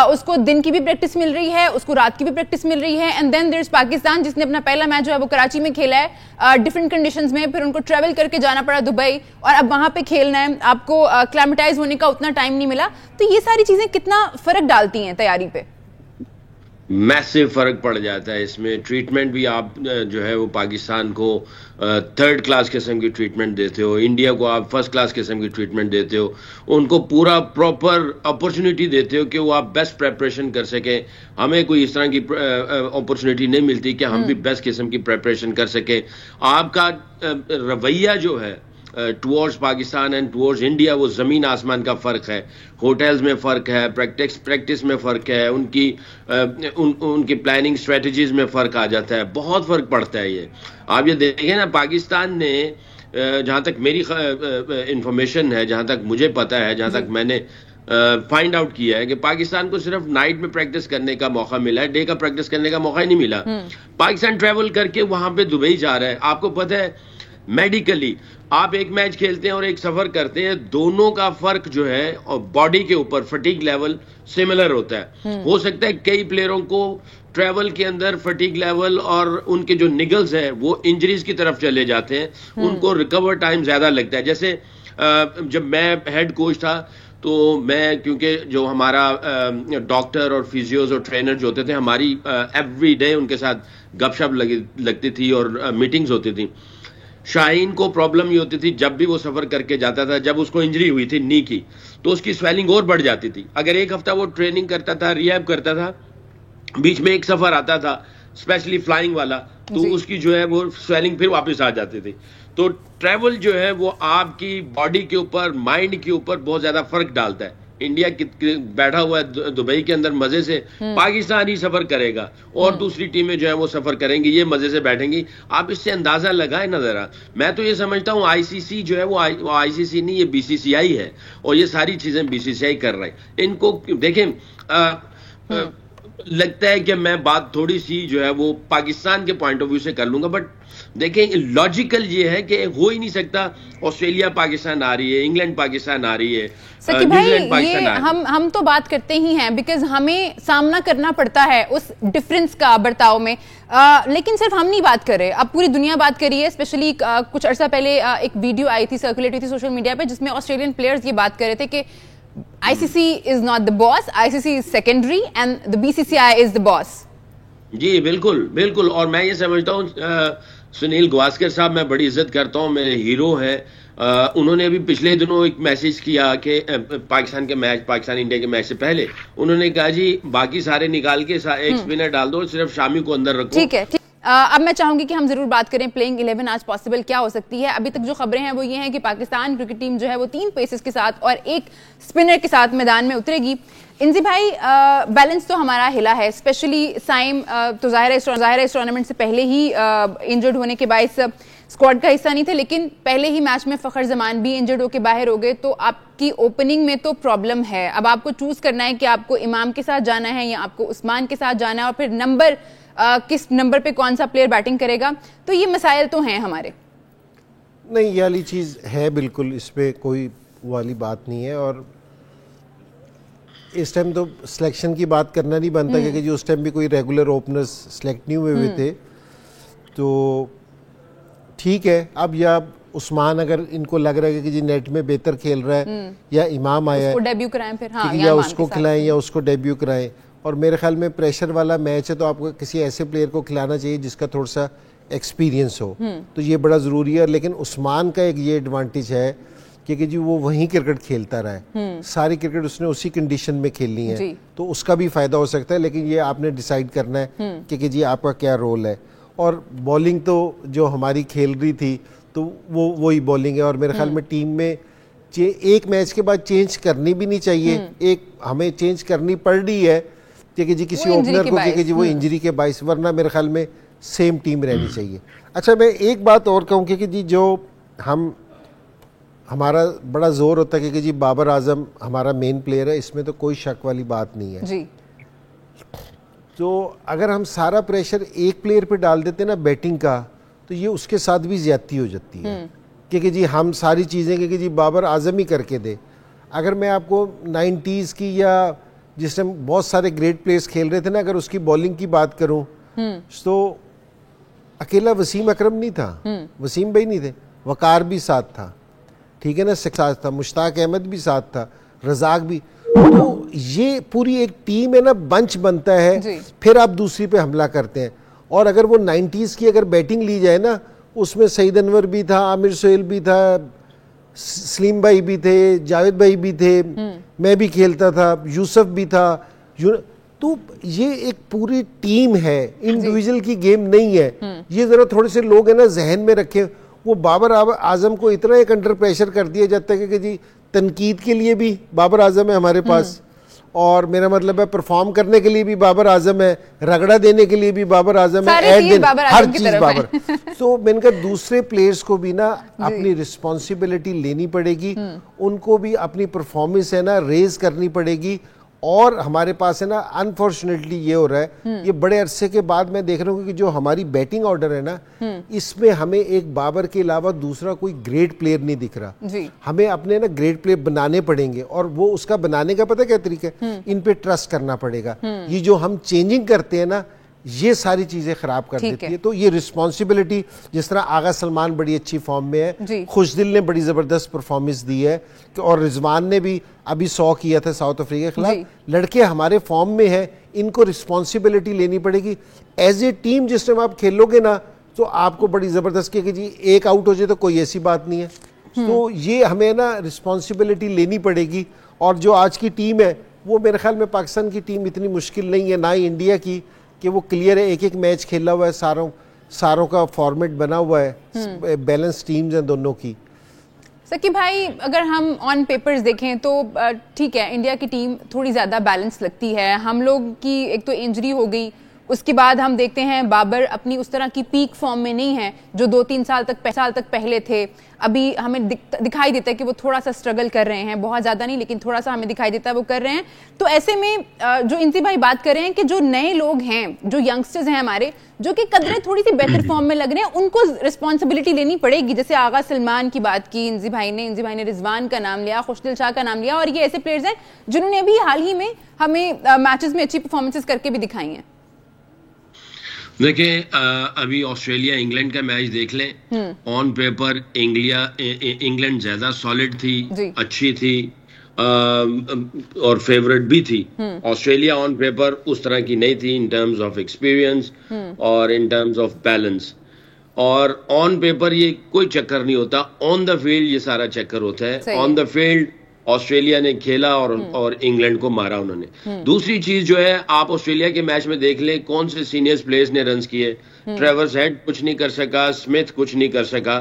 उसको दिन की भी प्रैक्टिस मिल रही है, उसको रात की भी प्रैक्टिस मिल रही है। And then there is Pakistan जिसने अपना पहला मैच जो है वो कराची में खेला है डिफरेंट कंडीशंस में, फिर उनको ट्रेवल करके जाना पड़ा दुबई और अब वहां पे खेलना है, आपको क्लाइमेटाइज होने का उतना टाइम नहीं मिला। तो ये सारी चीजें कितना फर्क डालती हैं तैयारी पे? मैसिव फर्क पड़ जाता है इसमें। ट्रीटमेंट भी आप जो है वो पाकिस्तान को थर्ड क्लास किस्म की ट्रीटमेंट देते हो, इंडिया को आप फर्स्ट क्लास किस्म की ट्रीटमेंट देते हो, उनको पूरा प्रॉपर अपॉर्चुनिटी देते हो कि वो आप बेस्ट प्रेपरेशन कर सकें। हमें कोई इस तरह की अपॉर्चुनिटी नहीं मिलती कि हम भी बेस्ट किस्म की प्रेपरेशन कर सकें। आपका रवैया जो है towards Pakistan and towards India वो ज़मीन आसमान का फ़र्क है। होटल्स में फ़र्क है, प्रैक्टिस में फ़र्क है, उनकी प्लानिंग स्ट्रेटजीज में फ़र्क आ जाता है, बहुत फ़र्क पड़ता है। ये आप ये देखें ना, पाकिस्तान ने जहाँ तक मेरी इंफॉर्मेशन है, जहाँ तक मुझे पता है, जहाँ तक मैंने फाइंड आउट किया है कि पाकिस्तान को सिर्फ नाइट में प्रैक्टिस करने का मौका मिला है, डे का प्रैक्टिस करने का मौका ही नहीं मिला। पाकिस्तान ट्रैवल करके वहां पे दुबई जा रहा है। आपको पता है मेडिकली आप एक मैच खेलते हैं और एक सफर करते हैं, दोनों का फर्क जो है और बॉडी के ऊपर फटीग लेवल सिमिलर होता है। हो सकता है कई प्लेयरों को ट्रैवल के अंदर फटीग लेवल और उनके जो निगल्स हैं वो इंजरीज की तरफ चले जाते हैं, उनको रिकवर टाइम ज्यादा लगता है। जैसे जब मैं हेड कोच था तो मैं, क्योंकि जो हमारा डॉक्टर और फिजियोज और ट्रेनर जो होते थे, हमारी एवरी डे उनके साथ गपशप लगती थी और मीटिंग्स होती थी। शाहीन को प्रॉब्लम ये होती थी जब भी वो सफर करके जाता था, जब उसको इंजरी हुई थी नी की, तो उसकी स्वेलिंग और बढ़ जाती थी। अगर एक हफ्ता वो ट्रेनिंग करता था, रिहैब करता था, बीच में एक सफर आता था स्पेशली फ्लाइंग वाला, तो उसकी जो है वो स्वेलिंग फिर वापस आ जाती थी। तो ट्रैवल जो है वो आपकी बॉडी के ऊपर, माइंड के ऊपर बहुत ज्यादा फर्क डालता है। इंडिया बैठा हुआ है दुबई के अंदर मजे से, पाकिस्तान ही सफर करेगा और दूसरी टीमें जो है वो सफर करेंगी, ये मजे से बैठेंगी। आप इससे अंदाजा लगाएं ना जरा। मैं तो ये समझता हूँ आईसीसी जो है वो आईसीसी नहीं, ये बीसीसीआई है और ये सारी चीजें बीसीसीआई कर रहे हैं। इनको देखें, लगता है कि मैं बात थोड़ी सी जो है वो पाकिस्तान के पॉइंट ऑफ व्यू से कर लूंगा, बट देखें लॉजिकल ये है कि हो ही नहीं सकता ऑस्ट्रेलिया पाकिस्तान आ रही है, इंग्लैंड पाकिस्तान आ रही है, न्यूजीलैंड पाकिस्तान आ रही है। हम तो बात करते ही हैं बिकॉज हमें सामना करना पड़ता है उस डिफरेंस का बर्ताव में, लेकिन सिर्फ हम नहीं बात कर रहे, अब पूरी दुनिया बात करी है। स्पेशली कुछ अर्सा पहले एक वीडियो आई थी, सर्कुलेट हुई थी सोशल मीडिया पे, जिसमें ऑस्ट्रेलियन प्लेयर्स ये बात कर रहे थे कि ICC is not the boss, ICC is secondary and the BCCI is the boss। जी बिल्कुल बिल्कुल। और मैं ये समझता हूँ सुनील गावस्कर साहब, मैं बड़ी इज्जत करता हूँ, मेरे हीरो हैं। उन्होंने अभी पिछले दिनों एक मैसेज किया कि पाकिस्तान के मैच, पाकिस्तान इंडिया के मैच से पहले उन्होंने कहा जी बाकी सारे निकाल के एक स्पिनर डाल दो, सिर्फ शामी को अंदर रखो। ठीक है। अब मैं चाहूंगी कि हम जरूर बात करें प्लेइंग 11 आज पॉसिबल क्या हो सकती है। अभी तक जो खबरें हैं वो ये हैं कि पाकिस्तान क्रिकेट टीम जो है वो 3 पेसर्स के साथ और 1 स्पिनर के साथ मैदान में उतरेगी। इंजी भाई, बैलेंस तो हमारा हिला है, स्पेशली साइम तो जाहिर है इस टूर्नामेंट से पहले ही इंजर्ड होने के बायस स्क्वाड का हिस्सा नहीं थे, लेकिन पहले ही मैच में फखर जमान भी इंजर्ड होकर बाहर हो गए। तो आपकी ओपनिंग में तो प्रॉब्लम है। अब आपको चूज करना है कि आपको इमाम के साथ जाना है या आपको उस्मान के साथ जाना है, और फिर नंबर किस नंबर पे कौन सा प्लेयर बैटिंग करेगा। तो ये मसाइल तो हैं हमारे। नहीं, ये वाली चीज़ है बिल्कुल, इस पर कोई वाली बात नहीं है। और इस टाइम तो सिलेक्शन की बात करना नहीं बनता, क्योंकि जो उस टाइम भी कोई रेगुलर ओपनर्स सेलेक्ट नहीं हुए थे। तो ठीक है, अब या उस्मान अगर इनको लग रहा है कि जी नेट में बेहतर खेल रहा है, या इमाम आया है, डेब्यू कराएं फिर, हाँ, या उसको खिलाएं या उसको डेब्यू कराएं। और मेरे ख्याल में प्रेशर वाला मैच है तो आपको किसी ऐसे प्लेयर को खिलाना चाहिए जिसका थोड़ा सा एक्सपीरियंस हो, तो ये बड़ा ज़रूरी है। लेकिन उस्मान का एक ये एडवांटेज है क्योंकि जी वो वहीं क्रिकेट खेलता रहा है, सारी क्रिकेट उसने उसी कंडीशन में खेलनी है, तो उसका भी फ़ायदा हो सकता है। लेकिन ये आपने डिसाइड करना है कि जी आपका क्या रोल है। और बॉलिंग तो जो हमारी खेल रही थी तो वो वही बॉलिंग है। और मेरे ख्याल में टीम में एक मैच के बाद चेंज करनी भी नहीं चाहिए, एक हमें चेंज करनी पड़ रही है कि जी किसी ओपनर को कि जी वो इंजरी के बाइस, वरना मेरे ख्याल में सेम टीम रहनी चाहिए। अच्छा, मैं एक बात और कहूँ कि जी जो हमारा बड़ा जोर होता है कि जी बाबर आजम हमारा मेन प्लेयर है, इसमें तो कोई शक वाली बात नहीं है जी। तो अगर हम सारा प्रेशर एक प्लेयर पे डाल देते ना बैटिंग का, तो ये उसके साथ भी ज्यादती हो जाती है कि जी हम सारी चीज़ें कि जी बाबर आजम ही करके दे। अगर मैं आपको 90s की या जिस टाइम बहुत सारे ग्रेट प्लेयर्स खेल रहे थे ना, अगर उसकी बॉलिंग की बात करूं तो अकेला वसीम अकरम नहीं था, वसीम भाई नहीं थे, वकार भी साथ था, ठीक है ना, साथ था, मुश्ताक अहमद भी साथ था, रजाक भी। तो ये पूरी एक टीम है ना, बंच बनता है, फिर आप दूसरी पे हमला करते हैं। और अगर वो 90s की अगर बैटिंग ली जाए ना, उसमें सईद अनवर भी था, आमिर सोहेल भी था, सलीम भाई भी थे, जावेद भाई भी थे, मैं भी खेलता था, यूसुफ भी था। तो ये एक पूरी टीम है, इंडिविजुअल की गेम नहीं है। ये जरा थोड़े से लोग है ना जहन में रखें। वो बाबर आजम को इतना एक अंडर प्रेशर कर दिया जाता है कि जी तनकीद के लिए भी बाबर आजम है हमारे पास, और मेरा मतलब है परफॉर्म करने के लिए भी बाबर आजम है, रगड़ा देने के लिए भी बाबर आजम है, ऐड देने, हर चीज बाबर। तो मैंने कहा दूसरे प्लेयर्स को भी ना अपनी रिस्पॉन्सिबिलिटी लेनी पड़ेगी, उनको भी अपनी परफॉर्मेंस है ना रेज करनी पड़ेगी। और हमारे पास है ना अनफॉर्चुनेटली ये हो रहा है, ये बड़े अरसे के बाद मैं देख रहा हूँ कि जो हमारी बैटिंग ऑर्डर है ना, इसमें हमें एक बाबर के अलावा दूसरा कोई ग्रेट प्लेयर नहीं दिख रहा। हमें अपने ना ग्रेट प्लेयर बनाने पड़ेंगे, और वो उसका बनाने का पता क्या तरीका है, इन पे ट्रस्ट करना पड़ेगा। ये जो हम चेंजिंग करते हैं ना, ये सारी चीजें खराब कर देती है। तो ये रिस्पॉन्सिबिलिटी, जिस तरह आगा सलमान बड़ी अच्छी फॉर्म में है, खुशदिल ने बड़ी जबरदस्त परफॉर्मेंस दी है, और रिजवान ने भी अभी 100 किया था साउथ अफ्रीका के खिलाफ। लड़के हमारे फॉर्म में है, इनको रिस्पॉन्सिबिलिटी लेनी पड़ेगी। एज ए टीम जिस टाइम आप खेलोगे ना, तो आपको बड़ी जबरदस्त कि जी एक आउट हो जाए तो कोई ऐसी बात नहीं है। तो ये हमें ना रिस्पॉन्सिबिलिटी लेनी पड़ेगी। और जो आज की टीम है, वो मेरे ख्याल में पाकिस्तान की टीम इतनी मुश्किल नहीं है, ना ही इंडिया की, कि वो क्लियर है, एक एक मैच खेला हुआ है, सारों का फॉर्मेट बना हुआ है, बैलेंस टीम्स हैं दोनों की। सकी भाई, अगर हम ऑन पेपर्स देखें तो ठीक है, इंडिया की टीम थोड़ी ज़्यादा बैलेंस लगती है। हम लोग की एक तो इंजरी हो गई, उसके बाद हम देखते हैं बाबर अपनी उस तरह की पीक फॉर्म में नहीं है जो 2-3 साल तक पहले थे। अभी हमें दिखाई देता है कि वो थोड़ा सा स्ट्रगल कर रहे हैं, बहुत ज़्यादा नहीं लेकिन थोड़ा सा हमें दिखाई देता है वो कर रहे हैं। तो ऐसे में जो इंसी भाई बात कर रहे हैं कि जो नए लोग हैं, जो यंगस्टर्स हैं हमारे, जो कि कदरें थोड़ी सी बेहतर फॉर्म में लग रहे हैं, उनको रिस्पॉन्सिबिलिटी लेनी पड़ेगी। जैसे आगा सलमान की बात की इंसी भाई ने रिजवान का नाम लिया, खुशदिल शाह का नाम लिया, और ये ऐसे प्लेयर्स हैं जिन्होंने अभी हाल ही में हमें मैचेस में अच्छी परफॉर्मेंसेस करके भी दिखाई हैं। देखिए, अभी ऑस्ट्रेलिया इंग्लैंड का मैच देख लें, ऑन पेपर इंग्लैंड ज्यादा सॉलिड थी, अच्छी थी, और फेवरेट भी थी। ऑस्ट्रेलिया ऑन पेपर उस तरह की नहीं थी इन टर्म्स ऑफ एक्सपीरियंस और इन टर्म्स ऑफ बैलेंस। और ऑन पेपर ये कोई चक्कर नहीं होता, ऑन द फील्ड ये सारा चक्कर होता है। ऑन द फील्ड ऑस्ट्रेलिया ने खेला और इंग्लैंड को मारा उन्होंने। दूसरी चीज जो है, आप ऑस्ट्रेलिया के मैच में देख लें कौन से सीनियर प्लेयर्स ने रन्स किए। ट्रेवर्स हेड कुछ नहीं कर सका, स्मिथ कुछ नहीं कर सका,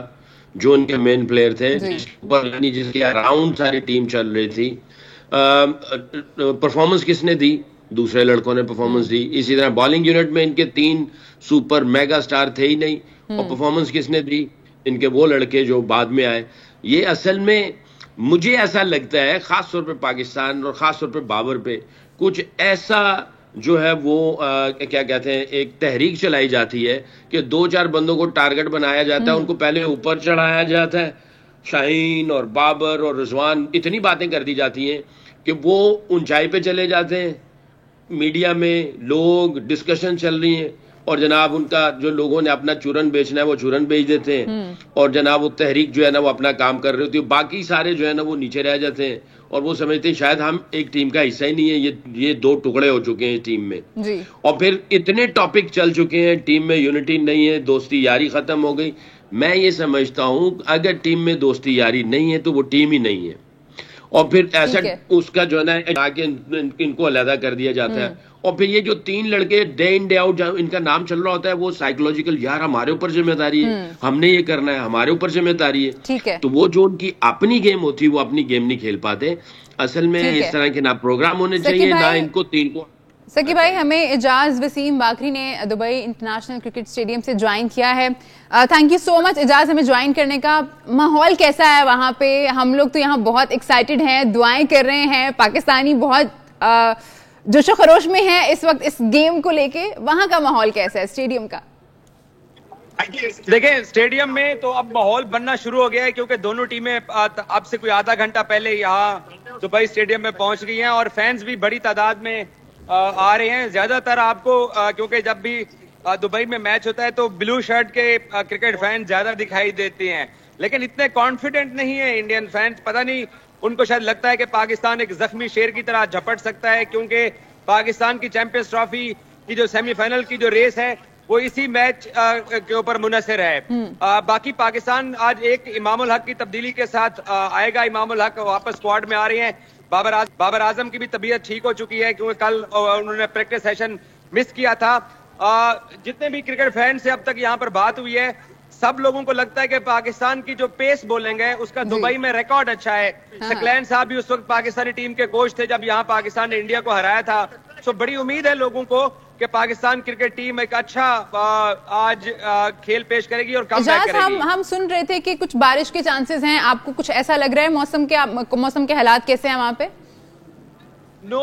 जो उनके मेन प्लेयर थे, जिसके अराउंड सारी टीम चल रही थी। परफॉर्मेंस किसने दी? दूसरे लड़कों ने परफॉर्मेंस दी। इसी तरह बॉलिंग यूनिट में इनके 3 सुपर मेगा स्टार थे ही नहीं, और परफॉर्मेंस किसने दी? इनके वो लड़के जो बाद में आए। ये असल में मुझे ऐसा लगता है, खास तौर पे पाकिस्तान और खास तौर पे बाबर पे कुछ ऐसा जो है वो क्या कहते हैं, एक तहरीक चलाई जाती है कि 2-4 बंदों को टारगेट बनाया जाता है, उनको पहले ऊपर चढ़ाया जाता है। शाहीन और बाबर और रिजवान, इतनी बातें कर दी जाती हैं कि वो ऊंचाई पे चले जाते हैं, मीडिया में लोग डिस्कशन चल रही है, और जनाब उनका जो लोगों ने अपना चूरन बेचना है वो चूरन बेच देते हैं, और जनाब वो तहरीक जो है ना वो अपना काम कर रही होती है, बाकी सारे जो है ना वो नीचे रह जाते हैं, और वो समझते हैं शायद हम एक टीम का हिस्सा ही नहीं है, ये 2 टुकड़े हो चुके हैं टीम में जी। और फिर इतने टॉपिक चल चुके हैं, टीम में यूनिटी नहीं है, दोस्ती यारी खत्म हो गई। मैं ये समझता हूं अगर टीम में दोस्ती यारी नहीं है तो वो टीम ही नहीं है। और फिर ऐसा उसका जो है ना आगे इनको अलहदा कर दिया जाता है। और फिर ये जो 3 लड़के डे इन डे आउट इनका नाम चल रहा होता है, वो साइकोलॉजिकल, यार हमारे ऊपर जिम्मेदारी है, हमने ये करना है, हमारे ऊपर जिम्मेदारी है। ठीक है। तो वो जो उनकी अपनी गेम होती है वो अपनी गेम नहीं खेल पाते। असल में इस तरह के ना प्रोग्राम होने चाहिए ना इनको 3 को। सकी भाई, हमें इजाज वसीम बाकरी ने दुबई इंटरनेशनल क्रिकेट स्टेडियम से ज्वाइन किया है। Thank you so much Ijaz हमें ज्वाइन करने का। माहौल कैसा है वहाँ पे? हम लोग तो यहाँ बहुत एक्साइटेड हैं, दुआएं कर रहे हैं, पाकिस्तानी बहुत जोशो खरोश में है इस वक्त इस गेम को लेके। वहाँ का माहौल कैसा है स्टेडियम का? देखें, स्टेडियम में तो अब माहौल बनना शुरू हो गया है, क्योंकि दोनों टीमें अब से कोई आधा घंटा पहले यहाँ दुबई स्टेडियम में पहुंच गई हैं और फैंस भी बड़ी तादाद में आ रहे हैं। ज्यादातर आपको क्योंकि जब भी दुबई में मैच होता है तो ब्लू शर्ट के क्रिकेट फैन ज्यादा दिखाई देते हैं, लेकिन इतने कॉन्फिडेंट नहीं है इंडियन फैंस। पता नहीं, उनको शायद लगता है कि पाकिस्तान एक जख्मी शेर की तरह झपट सकता है, क्योंकि पाकिस्तान की चैंपियंस ट्रॉफी की जो सेमीफाइनल की जो रेस है वो इसी मैच के ऊपर मुनसर है। बाकी पाकिस्तान आज एक इमामुल हक की तब्दीली के साथ आएगा। इमामुल हक वापस स्क्वाड में आ रहे हैं। बाबर आजम की भी तबीयत ठीक हो चुकी है, क्योंकि कल उन्होंने प्रैक्टिस सेशन मिस किया था। जितने भी क्रिकेट फैन से अब तक यहाँ पर बात हुई है, सब लोगों को लगता है कि पाकिस्तान की जो पेस बॉलिंग है उसका दुबई में रिकॉर्ड अच्छा है। सकलैन साहब भी उस वक्त पाकिस्तानी टीम के कोच थे जब यहाँ पाकिस्तान ने इंडिया को हराया था। सो बड़ी उम्मीद है लोगों को कि पाकिस्तान क्रिकेट टीम एक अच्छा आज खेल पेश करेगी और कमबैक करेगी। हम सुन रहे थे कि कुछ बारिश के चांसेस हैं, आपको कुछ ऐसा लग रहा है? मौसम के हालात कैसे हैं वहाँ पे? नो,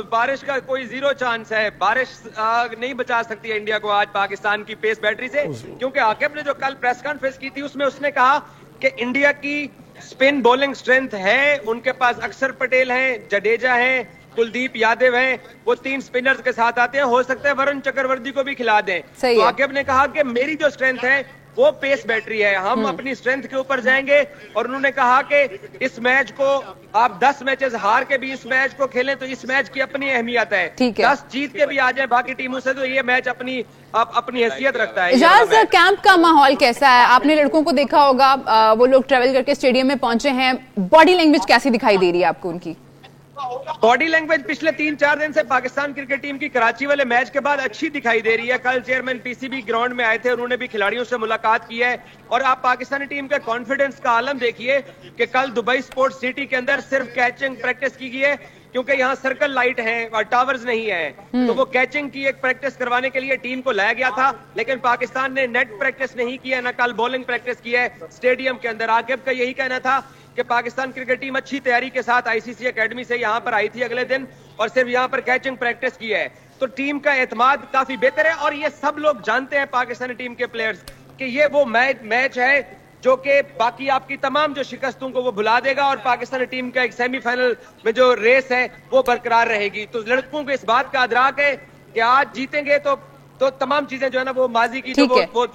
बारिश का कोई 0 चांस है। बारिश नहीं बचा सकती है इंडिया को आज पाकिस्तान की पेस बैटरी से, क्योंकि आकिब ने जो कल प्रेस कॉन्फ्रेंस की थी उसमें उसने कहा कि इंडिया की स्पिन बॉलिंग स्ट्रेंथ है, उनके पास अक्षर पटेल हैं, जडेजा हैं, कुलदीप यादव हैं, वो 3 स्पिनर्स के साथ आते हैं। हो सकता है वरुण चक्रवर्ती को भी खिला दें। तो आकिब ने कहा कि मेरी जो स्ट्रेंथ है वो पेस बैटरी है, हम अपनी स्ट्रेंथ के ऊपर जाएंगे। और उन्होंने कहा कि इस मैच को आप 10 मैचेस हार के भी इस मैच को खेलें तो इस मैच की अपनी अहमियत है। 10 जीत के भी आ जाए बाकी टीमों से तो ये मैच अपनी हैसियत रखता है। इजाज, कैंप का माहौल कैसा है? आपने लड़कों को देखा होगा, वो लोग ट्रेवल करके स्टेडियम में पहुंचे हैं। बॉडी लैंग्वेज कैसी दिखाई दे रही है आपको उनकी? बॉडी लैंग्वेज पिछले 3-4 दिन से पाकिस्तान क्रिकेट टीम की कराची वाले मैच के बाद अच्छी दिखाई दे रही है। कल चेयरमैन पीसीबी ग्राउंड में आए थे, उन्होंने भी खिलाड़ियों से मुलाकात की है। और आप पाकिस्तानी टीम के कॉन्फिडेंस का आलम देखिए कि कल दुबई स्पोर्ट्स सिटी के अंदर सिर्फ कैचिंग प्रैक्टिस की गई है, क्योंकि यहाँ सर्कल लाइट है और टावर्स नहीं है। तो वो कैचिंग की एक प्रैक्टिस करवाने के लिए टीम को लाया गया था, लेकिन पाकिस्तान ने नेट प्रैक्टिस नहीं की है, ना कल बॉलिंग प्रैक्टिस की है स्टेडियम के अंदर। आकिब का यही कहना था कि पाकिस्तान क्रिकेट टीम अच्छी तैयारी के साथ आईसीसी एकेडमी से यहाँ पर आई थी अगले दिन और सिर्फ यहाँ पर कैचिंग प्रैक्टिस की है। तो टीम का एतमाद काफी बेहतर है और ये सब लोग जानते हैं पाकिस्तानी टीम के प्लेयर्स कि ये वो मैच है जो कि बाकी आपकी तमाम जो शिकस्तों को वो भुला देगा और पाकिस्तानी टीम का एक सेमीफाइनल में जो रेस है वो बरकरार रहेगी। तो लड़कों को इस बात का अदराक है कि आज जीतेंगे तो तमाम चीजें जो है ना वो माजी की जो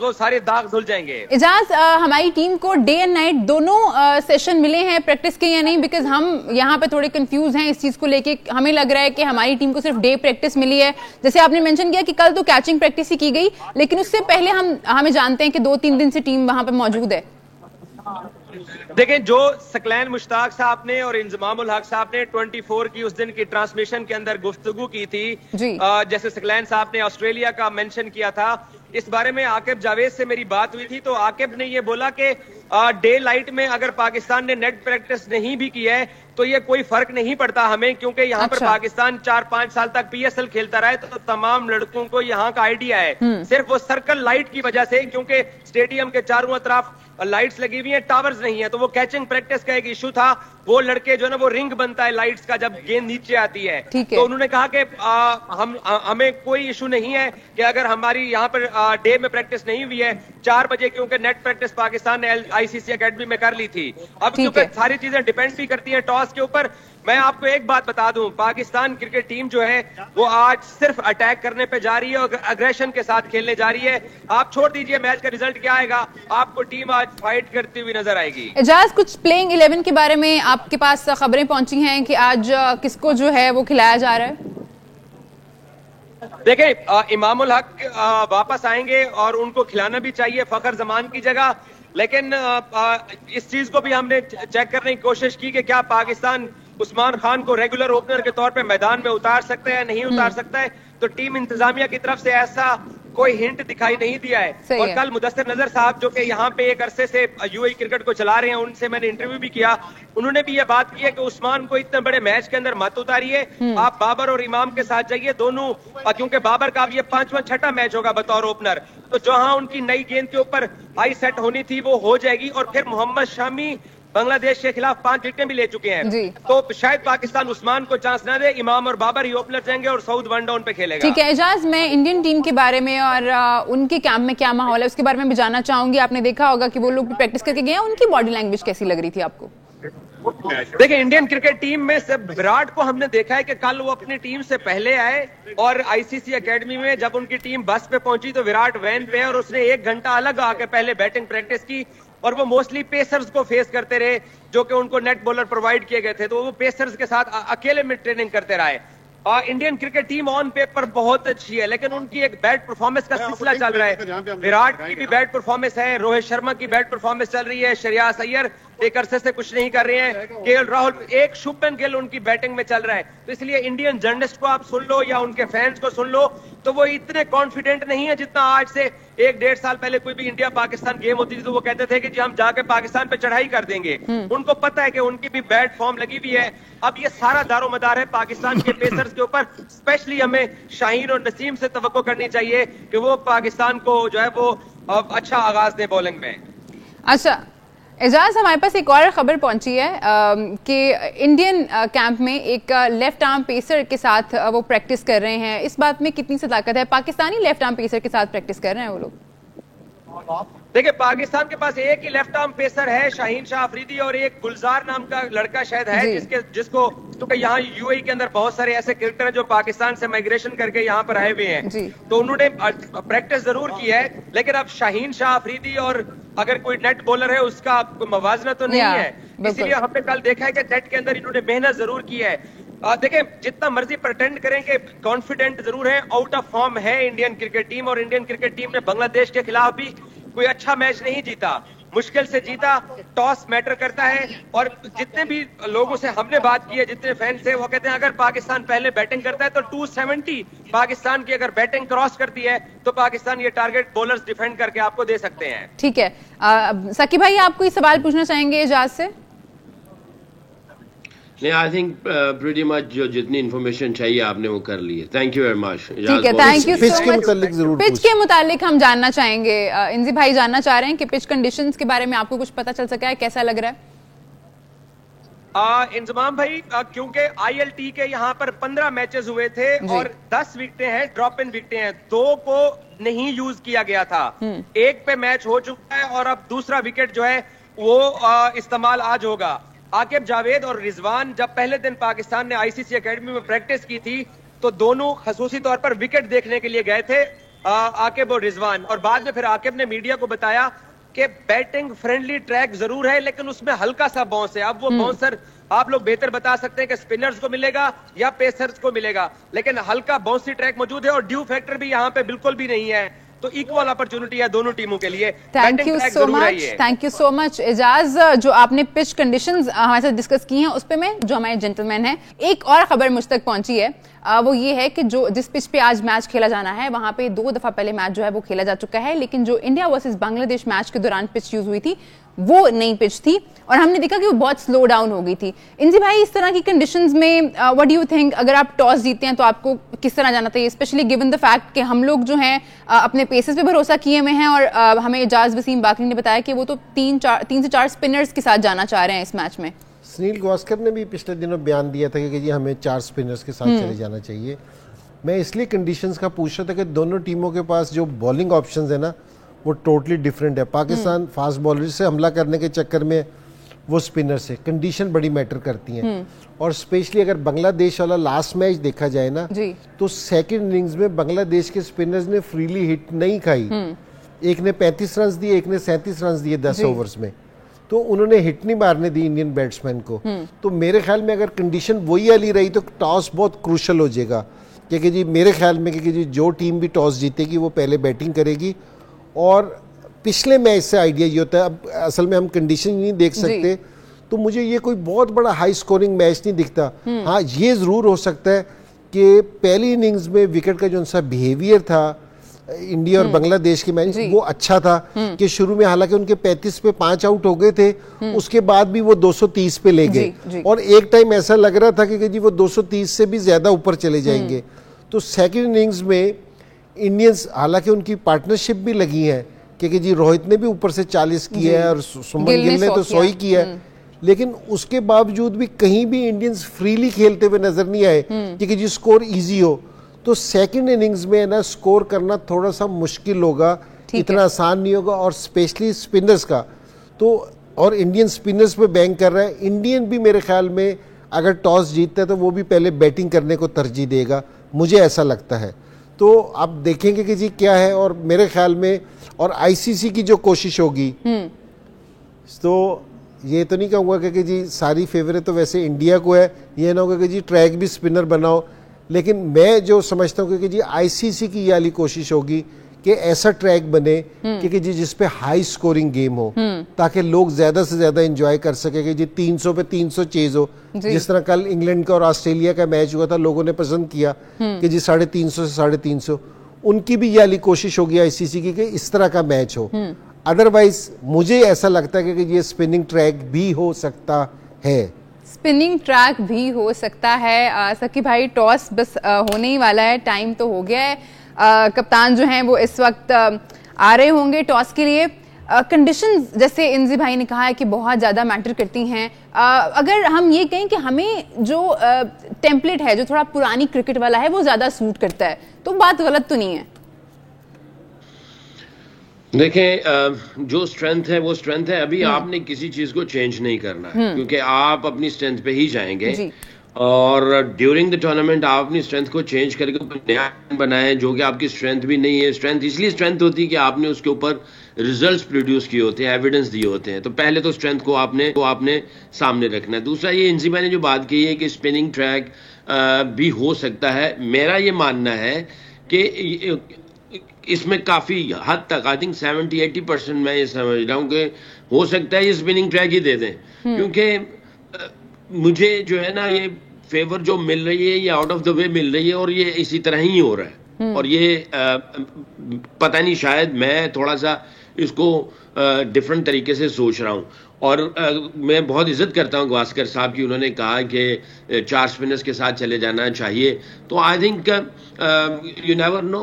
वो सारे दाग धुल जाएंगे। इजाज, हमारी टीम को डे एंड नाइट दोनों सेशन मिले हैं प्रैक्टिस के या नहीं? बिकॉज हम यहाँ पे थोड़े कंफ्यूज हैं इस चीज को लेके। हमें लग रहा है कि हमारी टीम को सिर्फ डे प्रैक्टिस मिली है। जैसे आपने मेंशन किया कि कल तो कैचिंग प्रैक्टिस ही की गई, लेकिन उससे पहले हमें जानते हैं कि 2-3 दिन से टीम वहां पे मौजूद है। देखें, जो सकलैन मुश्ताक साहब ने और इंजमामुल हक साहब ने 24 की उस दिन की ट्रांसमिशन के अंदर गुफ्तगू की थी, जैसे सकलैन साहब ने ऑस्ट्रेलिया का मेंशन किया था, इस बारे में आकिब जावेद से मेरी बात हुई थी। तो आकिब ने ये बोला कि डे लाइट में अगर पाकिस्तान ने नेट प्रैक्टिस नहीं भी की है तो ये कोई फर्क नहीं पड़ता हमें, क्योंकि यहाँ पर पाकिस्तान 4-5 साल तक पीएसएल खेलता रहा है तो तमाम लड़कों को यहाँ का आइडिया है। सिर्फ वो सर्कल लाइट की वजह से, क्योंकि स्टेडियम के चारों तरफ लाइट्स लगी हुई है, टावर्स नहीं है, तो वो कैचिंग प्रैक्टिस का एक इशू था। वो लड़के जो है ना वो रिंग बनता है लाइट्स का जब गेंद नीचे आती है। तो उन्होंने कहा कि हमें कोई इशू नहीं है कि अगर हमारी यहाँ पर डे में प्रैक्टिस नहीं हुई है 4 बजे, क्योंकि नेट प्रैक्टिस पाकिस्तान ने आईसीसी एकेडमी में कर ली थी। अब क्योंकि सारी चीजें डिपेंड भी करती है टॉस के ऊपर। मैं आपको एक बात बता दूं, पाकिस्तान क्रिकेट टीम जो है वो आज सिर्फ अटैक करने पे जा रही है और अग्रेशन के साथ खेलने जा रही है। आप छोड़ दीजिए मैच का रिजल्ट क्या आएगा, आपको टीम आज फाइट करती हुई नजर आएगी। इजाज, कुछ प्लेइंग 11 के बारे में आपके पास खबरें पहुंची हैं कि आज किसको जो है वो खिलाया जा रहा है? देखें, इमामुल हक वापस आएंगे और उनको खिलाना भी चाहिए फखर जमान की जगह। लेकिन इस चीज को भी हमने चेक करने की कोशिश की कि क्या पाकिस्तान उस्मान खान को रेगुलर ओपनर के तौर पे मैदान में उतार सकता है, नहीं उतार सकता है। तो टीम इंतजामिया की तरफ से ऐसा कोई हिंट दिखाई नहीं दिया है। और कल मुदस्सिर नजर साहब जो कि यहाँ पे एक अरसे से यूएई क्रिकेट को चला रहे हैं, उनसे मैंने इंटरव्यू भी किया, उन्होंने भी ये बात की है कि उस्मान को इतने बड़े मैच के अंदर मत उतारिए, आप बाबर और इमाम के साथ जाइए दोनों, क्योंकि बाबर का अब ये 5वां 6ठा मैच होगा बतौर ओपनर, तो जहां उनकी नई गेंद के ऊपर हाई सेट होनी थी वो हो जाएगी। और फिर मोहम्मद शामी बांग्लादेश के खिलाफ 5 विकेटें भी ले चुके हैं, तो शायद पाकिस्तान उस्मान को चांस ना दे, इमाम और बाबर ही ओपनर जाएंगे और सऊद वन डाउन पे खेलेगा। ठीक है एजाज, मैं इंडियन टीम के बारे में और उनके कैंप में क्या माहौल है उसके बारे में भी जानना चाहूंगी। आपने देखा होगा कि वो लोग भी प्रैक्टिस करके गए हैं, उनकी बॉडी लैंग्वेज कैसी लग रही थी आपको? देखिए इंडियन क्रिकेट टीम में से विराट को हमने देखा है कि कल वो अपनी टीम से पहले आए और आईसीसी एकेडमी में जब उनकी टीम बस पे पहुंची तो विराट वैन पे और उसने 1 घंटा अलग आके पहले बैटिंग प्रैक्टिस की और वो मोस्टली पेसर्स को फेस करते रहे जो कि उनको नेट बॉलर प्रोवाइड किए गए थे, तो वो पेसर्स के साथ अकेले में ट्रेनिंग करते रहे। Indian cricket team on paper बहुत अच्छी है, लेकिन उनकी एक बैड परफॉर्मेंस का सिलसिला चल रहा है। विराट की भी बैड परफॉर्मेंस है, रोहित शर्मा की बैड परफॉर्मेंस चल रही है, श्रेयस अय्यर एक अरसे से कुछ नहीं कर रहे हैं, केएल राहुल, एक शुभमन गिल उनकी बैटिंग में चल रहा है। तो इसलिए इंडियन जर्नलिस्ट को आप सुन लो या उनके फैंस को सुन लो तो वो इतने कॉन्फिडेंट नहीं है जितना आज से 1-1.5 साल पहले कोई भी इंडिया पाकिस्तान गेम होती थी तो वो कहते थे कि जी हम जाके पाकिस्तान पे चढ़ाई कर देंगे। उनको पता है कि उनकी भी बैड फॉर्म लगी हुई है। अब ये सारा दारोमदार है पाकिस्तान के पेसर्स के ऊपर। स्पेशली हमें शाहीन और नसीम से तवक्को करनी चाहिए कि वो पाकिस्तान को जो है वो अच्छा आगाज दे बॉलिंग में। अच्छा एजाज, हमारे पास एक और खबर पहुंची है कि इंडियन कैंप में एक लेफ्ट आर्म पेसर के साथ वो प्रैक्टिस कर रहे हैं। इस बात में कितनी सदाकत है? पाकिस्तानी लेफ्ट आर्म पेसर के साथ प्रैक्टिस कर रहे हैं वो लोग? देखिए पाकिस्तान के पास एक ही लेफ्ट आर्म पेसर है शाहीन शाह अफरीदी और एक गुलजार नाम का लड़का शायद है जिसको तो यहाँ यूएई के अंदर बहुत सारे ऐसे क्रिकेटर हैं जो पाकिस्तान से माइग्रेशन करके यहाँ पर आए हुए हैं, तो उन्होंने प्रैक्टिस जरूर की है। लेकिन अब शाहीन शाह अफरीदी और अगर कोई नेट बॉलर है उसका मवाजना तो नहीं है, इसीलिए हमने कल देखा है कि नेट के अंदर इन्होंने मेहनत जरूर की है। देखिए जितना मर्जी प्रटेंड करें कि कॉन्फिडेंट जरूर है, आउट ऑफ फॉर्म है इंडियन क्रिकेट टीम, और इंडियन क्रिकेट टीम ने बांग्लादेश के खिलाफ भी कोई अच्छा मैच नहीं जीता, मुश्किल से जीता। टॉस मैटर करता है और जितने भी लोगों से हमने बात की है, जितने फैंस है, वो कहते हैं अगर पाकिस्तान पहले बैटिंग करता है तो 270 पाकिस्तान की अगर बैटिंग क्रॉस करती है तो पाकिस्तान ये टारगेट बॉलर्स डिफेंड करके आपको दे सकते हैं। ठीक है साकिब भाई, आपको ये सवाल पूछना चाहेंगे एजाज से? नहीं, आई थिंक प्रीटी मच जो जितनी इन्फॉर्मेशन चाहिए आपने वो कर ली है। Thank you very much. ठीक है, thank you so much. Pitch के मुतालिक हम जानना चाहेंगे, इंजी भाई जानना चाह रहे हैं कि पिच कंडीशंस के बारे में आपको कुछ पता चल सका है, कैसा लग रहा है? इंजमाम भाई, क्योंकि आईएलटी के यहाँ पर 15 मैचेस हुए थे और 10 विकेटें हैं, ड्रॉप इन विकेटें हैं, 2 को नहीं यूज किया गया था, 1 पे मैच हो चुका है और अब दूसरा विकेट जो है वो इस्तेमाल आज होगा। आकिब जावेद और रिजवान जब पहले दिन पाकिस्तान ने आईसीसी एकेडमी में प्रैक्टिस की थी तो दोनों खसूसी तौर पर विकेट देखने के लिए गए थे, आकिब और रिजवान, और बाद में फिर आकिब ने मीडिया को बताया कि बैटिंग फ्रेंडली ट्रैक जरूर है लेकिन उसमें हल्का सा बाउंस है। अब वो बाउंसर आप लोग बेहतर बता सकते हैं कि स्पिनर्स को मिलेगा या पेसर्स को मिलेगा, लेकिन हल्का बाउंसी ट्रैक मौजूद है और ड्यू फैक्टर भी यहाँ पे बिल्कुल भी नहीं है, तो इक्वल अपॉर्चुनिटी है दोनों टीमों के लिए। Thank you so much, thank you so much Ejaz. जो आपने पिच कंडीशंस हमारे साथ डिस्कस की हैं उस पे मैं, जो हमारे जेंटलमैन हैं, एक और खबर मुझ तक पहुंची है, वो ये है कि जो जिस पिच पे आज मैच खेला जाना है वहां पे 2 दफा पहले मैच जो है वो खेला जा चुका है, लेकिन जो इंडिया वर्सेस बांग्लादेश मैच के दौरान पिच यूज हुई थी वो नई पिच थी और हमने देखा कि वो बहुत स्लो डाउन हो गई थी। इंजी भाई, इस तरह की कंडीशंस में व्हाट डू यू थिंक, अगर आप टॉस जीते हैं तो आपको किस तरह जाना चाहिए, स्पेशली गिवन द फैक्ट कि हम लोग जो हैं अपने पेसेस पे भरोसा किए हुए हैं और हमें एजाज वसीम बाकरी ने बताया कि वो तो 3 से 4 स्पिनर्स के साथ जाना चाह रहे हैं इस मैच में। सुनील गावस्कर ने भी पिछले दिनों बयान दिया था कि जी हमें 4 स्पिनर्स के साथ चले जाना चाहिए। मैं इसलिए कंडीशंस का पूछ रहा था कि दोनों टीमों के पास जो बॉलिंग ऑप्शंस है ना वो टोटली डिफरेंट है। पाकिस्तान फास्ट बॉलर से हमला करने के चक्कर में वो स्पिनर से कंडीशन बड़ी मैटर करती हैं, और स्पेशली अगर बांग्लादेश वाला लास्ट मैच देखा जाए ना तो सेकंड इनिंग्स में बांग्लादेश के स्पिनर्स ने फ्रीली हिट नहीं खाई। एक ने 35 रन दिए, एक ने 37 रन दिए 10 ओवर्स में, तो उन्होंने हिट नहीं मारने दी इंडियन बैट्समैन को। तो मेरे ख्याल में अगर कंडीशन वही वाली रही तो टॉस बहुत क्रूशल हो जाएगा, क्योंकि जी मेरे ख्याल में कि जी जो टीम भी टॉस जीतेगी वो पहले बैटिंग करेगी और पिछले मैच से आइडिया ये होता है, अब असल में हम कंडीशन नहीं देख सकते, तो मुझे ये कोई बहुत बड़ा हाई स्कोरिंग मैच नहीं दिखता। हाँ, ये ज़रूर हो सकता है कि पहली इनिंग्स में विकेट का जो सा बिहेवियर था इंडिया और बांग्लादेश के मैच, वो अच्छा था कि शुरू में हालांकि उनके 35 पे 5 आउट हो गए थे, उसके बाद भी वो 230 पे ले गए और एक टाइम ऐसा लग रहा था कि जी वो 230 से भी ज्यादा ऊपर चले जाएंगे। तो सेकंड इनिंग्स में इंडियंस, हालांकि उनकी पार्टनरशिप भी लगी है कि जी रोहित ने भी ऊपर से 40 किया है और सुमन गिल ने तो 100 ही किया है, लेकिन उसके बावजूद भी कहीं भी इंडियंस फ्रीली खेलते हुए नजर नहीं आए कि जी स्कोर इजी हो। तो सेकंड इनिंग्स में ना स्कोर करना थोड़ा सा मुश्किल होगा, इतना आसान नहीं होगा, और स्पेशली स्पिनर्स का तो, और इंडियन स्पिनर्स पे बैंक कर रहा है। इंडियन भी मेरे ख्याल में अगर टॉस जीतता है तो वो भी पहले बैटिंग करने को तरजीह देगा, मुझे ऐसा लगता है। तो आप देखेंगे कि जी क्या है, और मेरे ख्याल में और आईसीसी की जो कोशिश होगी, तो ये तो नहीं कहूँगा कि जी सारी फेवरेट तो वैसे इंडिया को है, ये ना होगा कि जी ट्रैक भी स्पिनर बनाओ, लेकिन मैं जो समझता हूँ कि जी आईसीसी की ये वाली कोशिश होगी कि ऐसा ट्रैक बने कि जी जिस पे हाई स्कोरिंग गेम हो, ताकि लोग ज्यादा से ज्यादा एंजॉय कर सके कि जी 300 पे 300 चेज हो। जिस तरह कल इंग्लैंड का और ऑस्ट्रेलिया का मैच हुआ था, लोगों ने पसंद किया कि जी 350 से 350, उनकी भी ये वाली कोशिश होगी आईसीसी की कि इस तरह का मैच हो। अदरवाइज मुझे ऐसा लगता है कि ये स्पिनिंग ट्रैक भी हो सकता है, स्पिनिंग ट्रैक भी हो सकता है। सकी भाई, टॉस बस होने ही वाला है, टाइम तो हो गया है। कप्तान जो हैं वो इस वक्त आ रहे होंगे टॉस के लिए। कंडीशंस जैसे इंजी भाई ने कहा है कि बहुत ज़्यादा मैटर करती हैं। अगर हम ये कहें कि हमें जो टेम्पलेट है, जो थोड़ा पुरानी क्रिकेट वाला है, वो ज़्यादा सूट करता है, तो बात गलत तो नहीं है? देखें, जो स्ट्रेंथ है वो स्ट्रेंथ है। अभी आपने किसी चीज को चेंज नहीं करना है, क्योंकि आप अपनी स्ट्रेंथ पे ही जाएंगे, और ड्यूरिंग द टूर्नामेंट आप अपनी स्ट्रेंथ को चेंज करके नया बनाएं जो कि आपकी स्ट्रेंथ भी नहीं है। स्ट्रेंथ इसलिए स्ट्रेंथ होती है कि आपने उसके ऊपर रिजल्ट्स प्रोड्यूस किए होते हैं, एविडेंस दिए होते हैं। तो पहले तो स्ट्रेंथ को आपने सामने रखना है। दूसरा, ये इंजी भाई ने जो बात की है कि स्पिनिंग ट्रैक भी हो सकता है, मेरा ये मानना है कि इसमें काफी हद तक, आई थिंक 70-80% मैं ये समझ रहा हूँ कि हो सकता है ये स्पिनिंग ट्रैक ही दे दें, क्योंकि मुझे जो है ना ये फेवर जो मिल रही है ये आउट ऑफ द वे मिल रही है, और ये इसी तरह ही हो रहा है। और ये पता नहीं, शायद मैं थोड़ा सा इसको डिफरेंट तरीके से सोच रहा हूँ। और मैं बहुत इज्जत करता हूँ गावस्कर साहब की, उन्होंने कहा कि 4 स्पिनर्स के साथ चले जाना चाहिए। तो I think you never know,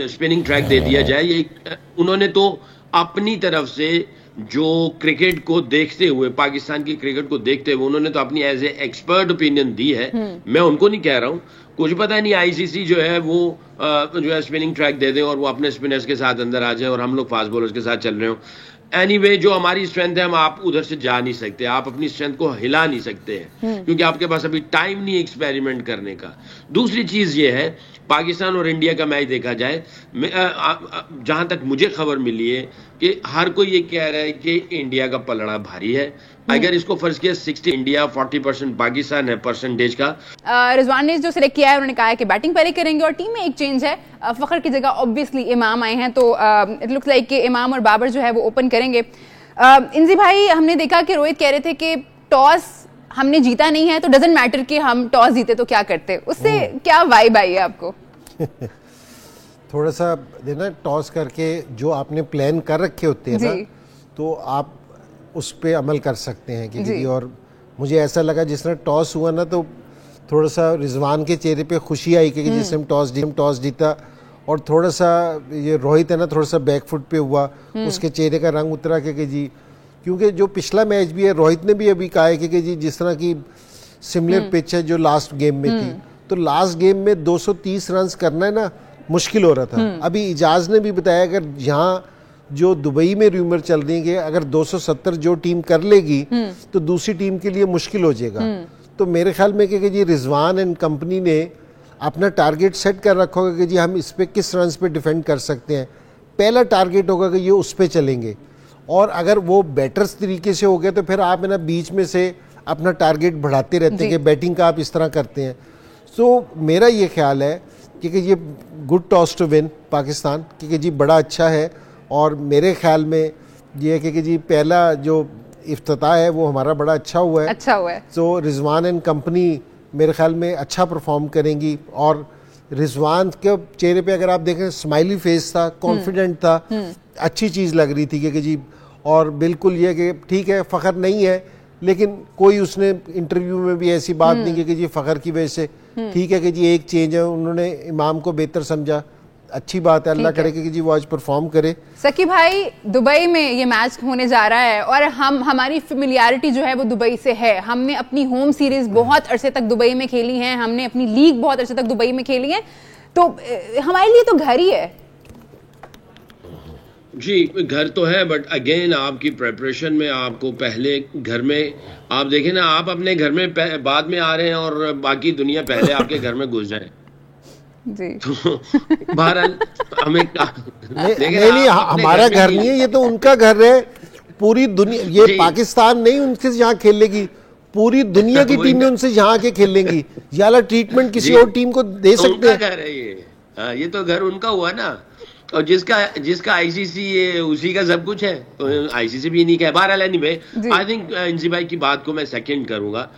spinning track दे दिया जाए। ये उन्होंने तो अपनी तरफ से जो क्रिकेट को देखते हुए, पाकिस्तान की क्रिकेट को देखते हुए, उन्होंने तो अपनी एज ए एक्सपर्ट ओपिनियन दी है। मैं उनको नहीं कह रहा हूँ, कुछ पता नहीं आईसीसी जो है वो जो है स्पिनिंग ट्रैक दे दे और वो अपने स्पिनर्स के साथ अंदर आ जाए और हम लोग फास्ट बॉलर्स के साथ चल रहे हो। एनीवे, जो हमारी स्ट्रेंथ है, हम आप उधर से जा नहीं सकते, आप अपनी स्ट्रेंथ को हिला नहीं सकते हैं, क्योंकि आपके पास अभी टाइम नहीं एक्सपेरिमेंट करने का। दूसरी चीज ये है, पाकिस्तान और इंडिया का मैच देखा जाए, जहां तक मुझे खबर मिली है कि हर कोई ये कह रहा है कि इंडिया का पलड़ा भारी है। अगर इसको फर्ज किया 60 इंडिया 40% पाकिस्तान है परसेंटेज का। रिजवान ने जो सिलेक्ट किया है, उन्होंने कहा है कि बैटिंग पहले करेंगे और टीम में एक चेंज है, फखर की जगह ऑब्वियसली इमाम आए हैं, तो इट लुक्स लाइक कि इमाम और बाबर जो है वो ओपन करेंगे। इंजी भाई, हमने देखा कि रोहित कह रहे थे कि टॉस हमने जीता नहीं है तो डजंट मैटर कि हम टॉस जीते तो क्या करते, उससे क्या वाइब आई है आपको? थोड़ा सा देना, टॉस करके जो आपने प्लान कर रखे होते हैं ना, तो आप उस पर अमल कर सकते हैं कि और मुझे ऐसा लगा जिस तरह टॉस हुआ ना, तो थोड़ा सा रिजवान के चेहरे पे खुशी आई कि जिससे हम टॉस जीता, और थोड़ा सा ये रोहित है ना, थोड़ा सा बैकफुट पे हुआ, उसके चेहरे का रंग उतरा कि जी, क्योंकि जो पिछला मैच भी है, रोहित ने भी अभी कहा है कि जी जिस तरह की सिमिलर पिच है जो लास्ट गेम में थी, तो लास्ट गेम में 230 रन करना है ना, मुश्किल हो रहा था। अभी इजाज ने भी बताया, अगर यहाँ जो दुबई में रूमर चल रही है कि अगर 270 जो टीम कर लेगी तो दूसरी टीम के लिए मुश्किल हो जाएगा। तो मेरे ख्याल में कि जी रिजवान एंड कंपनी ने अपना टारगेट सेट कर रखा होगा कि जी हम इस पे किस रन पे डिफेंड कर सकते हैं। पहला टारगेट होगा कि ये उस पे चलेंगे, और अगर वो बेटर तरीके से हो गया तो फिर आप है ना बीच में से अपना टारगेट बढ़ाते रहते हैं कि बैटिंग का आप इस तरह करते हैं। सो मेरा ये ख्याल है कि ये good toss to win Pakistan, क्योंकि जी बड़ा अच्छा है, और मेरे ख्याल में ये है कि जी पहला जो इफ्तिताह है वो हमारा बड़ा अच्छा हुआ है। तो रिजवान एंड कंपनी मेरे ख्याल में अच्छा परफॉर्म करेंगी, और रिजवान के चेहरे पे अगर आप देखें स्माइली फेस था, कॉन्फिडेंट था, अच्छी चीज़ लग रही थी कि जी, और बिल्कुल ये कि ठीक है फ़ख्र नहीं है, लेकिन कोई उसने इंटरव्यू में भी ऐसी बात नहीं की कि जी फ़ख्र की वजह से, ठीक है कि जी एक चेंज है, उन्होंने इमाम को बेहतर समझा, अच्छी बात है, अल्लाह करे कि जी वो आज परफॉर्म करे। सकी भाई, दुबई में ये मैच होने जा रहा है और हमारी फेमिलियरिटी जो है वो दुबई से है। हमने अपनी होम सीरीज बहुत अरसे तक दुबई में खेली है, हमने अपनी लीग बहुत अरसे तक दुबई में खेली है, तो हमारे लिए तो घर ही है। जी घर तो है, बट अगेन आपकी प्रेपरेशन में आपको पहले घर में आप देखें ना, आप अपने घर में बाद में आ रहे हैं और बाकी दुनिया पहले आपके घर में घुस जाए जी। तो बहरहाल हमें नहीं हमारा घर नहीं है, ये तो उनका घर है। पूरी दुनिया, ये पाकिस्तान नहीं उनसे यहाँ खेलेगी, पूरी दुनिया की टीमें उनसे यहाँ के खेलेंगी। ये वाला ट्रीटमेंट किसी और टीम को दे सकते हैं? घर है ये तो घर उनका हुआ ना, और जिसका आईसीसी है उसी का सब कुछ है, तो आईसीसी भी नहीं कह। बहरहाल एनीवे, आई थिंक इंजी भाई की बात को मैं सेकंड करूंगा।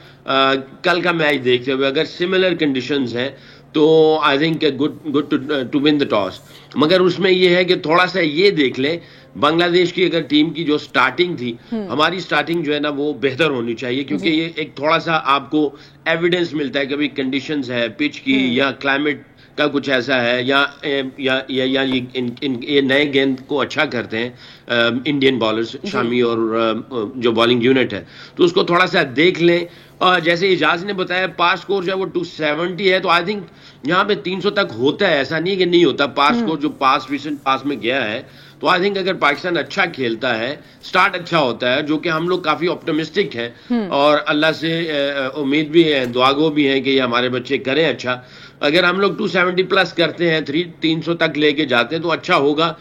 कल का मैच देखते हुए अगर सिमिलर कंडीशंस हैं तो I think good to win the toss, मगर उसमें ये है कि थोड़ा सा ये देख लें बांग्लादेश की अगर टीम की जो स्टार्टिंग थी, हमारी स्टार्टिंग जो है ना वो बेहतर होनी चाहिए, क्योंकि ये एक थोड़ा सा आपको एविडेंस मिलता है कि भाई कंडीशंस है पिच की या क्लाइमेट का कुछ ऐसा है, या ये नए गेंद को अच्छा करते हैं इंडियन बॉलर्स शामी और जो बॉलिंग यूनिट है, तो उसको थोड़ा सा देख लें। और जैसे इजाज ने बताया पास स्कोर जो है वो 270 है, तो आई थिंक यहाँ पे 300 तक होता है, ऐसा नहीं है कि नहीं होता। पास स्कोर जो रिसेंट पास में गया है, तो आई थिंक अगर पाकिस्तान अच्छा खेलता है, स्टार्ट अच्छा होता है, जो कि हम लोग काफी ऑप्टिमिस्टिक हैं और अल्लाह से उम्मीद भी है, दुआगो भी है कि ये हमारे बच्चे करें अच्छा। अगर हम लोग 270 प्लस करते हैं, 300 तक लेके जाते हैं, तो अच्छा होगा,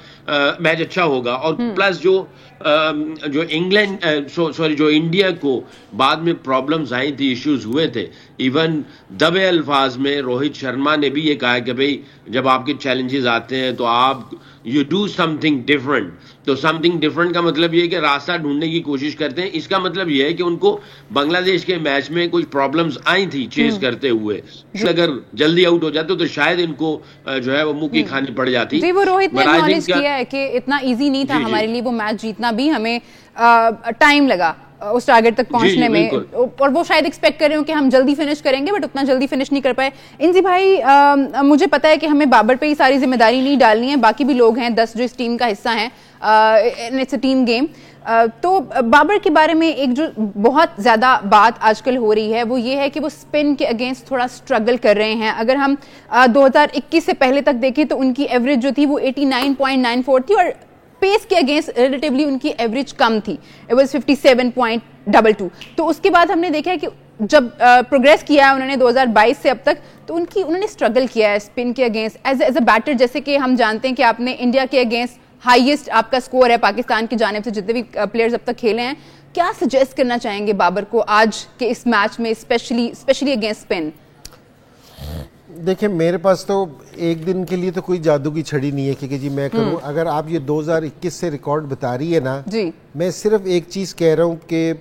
मैच अच्छा होगा। और प्लस जो इंग्लैंड जो इंडिया को बाद में प्रॉब्लम्स आई थी, इश्यूज हुए थे, इवन दबे अल्फाज में रोहित शर्मा ने भी ये कहा कि भाई जब आपके चैलेंजेस आते हैं तो आप यू डू समथिंग डिफरेंट। तो समथिंग डिफरेंट का मतलब ये है कि रास्ता ढूंढने की कोशिश करते हैं। इसका मतलब ये है कि उनको बांग्लादेश के मैच में कुछ प्रॉब्लम्स आई थी चेस करते हुए, अगर जल्दी आउट हो जाते तो शायद इनको जो है वो मुंह की खानी पड़ जाती। जी, वो रोहित ने एक्नॉलेज किया है कि इतना इजी नहीं था हमारे लिए वो मैच जीतना, भी हमें टाइम लगा उस टारगेट तक पहुंचने में, और वो शायद एक्सपेक्ट कर रहे हो कि हम जल्दी फिनिश करेंगे, बट उतना जल्दी फिनिश नहीं कर पाए। इंजी भाई, मुझे पता है कि हमें बाबर पे ही सारी जिम्मेदारी नहीं डालनी है, बाकी भी लोग हैं 10 जो इस टीम का हिस्सा हैं, इट्स अ टीम गेम। तो बाबर के बारे में एक जो बहुत ज्यादा बात आजकल हो रही है वो ये है कि वो स्पिन के अगेंस्ट थोड़ा स्ट्रगल कर रहे हैं। अगर हम 2021 से पहले तक देखें तो उनकी एवरेज जो थी वो 89.94 थी, और पेस के अगेंस्ट रिलेटिवली उनकी एवरेज कम थी, इट वाज 57.22। तो उसके बाद हमने देखा है कि जब प्रोग्रेस किया है उन्होंने 2022 से अब तक, तो उन्होंने स्ट्रगल किया है स्पिन के अगेंस्ट एज अ बैटर। जैसे कि हम जानते हैं कि आपने इंडिया के अगेंस्ट हाईएस्ट आपका स्कोर है पाकिस्तान की जानिब से जितने भी प्लेयर्स अब तक खेले हैं। क्या सजेस्ट करना चाहेंगे बाबर को आज के इस मैच में, स्पेशली अगेंस्ट स्पिन? देखिए, मेरे पास तो एक दिन के लिए तो कोई जादू की छड़ी नहीं है कि जी मैं करूं। अगर आप ये 2021 से रिकॉर्ड बता रही है ना जी, मैं सिर्फ एक चीज़ कह रहा हूं कि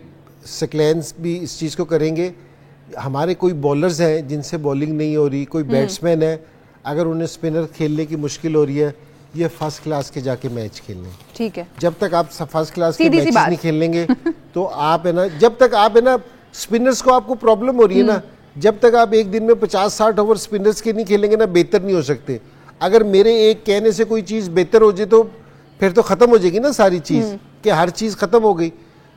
सक्लेंस भी इस चीज़ को करेंगे। हमारे कोई बॉलर्स हैं जिनसे बॉलिंग नहीं हो रही, कोई बैट्समैन है अगर उन्हें स्पिनर खेलने की मुश्किल हो रही है, ये फर्स्ट क्लास के जाके मैच खेलने। ठीक है, जब तक आप फर्स्ट क्लास के मैचेस नहीं खेलेंगे तो आप है ना, जब तक आप है ना स्पिनर्स को आपको प्रॉब्लम हो रही है ना, जब तक आप एक दिन में 50-60 ओवर स्पिनर्स के नहीं खेलेंगे ना, बेहतर नहीं हो सकते। अगर मेरे एक कहने से कोई चीज़ बेहतर हो जाए तो फिर तो ख़त्म हो जाएगी ना सारी चीज़, कि हर चीज़ ख़त्म हो गई।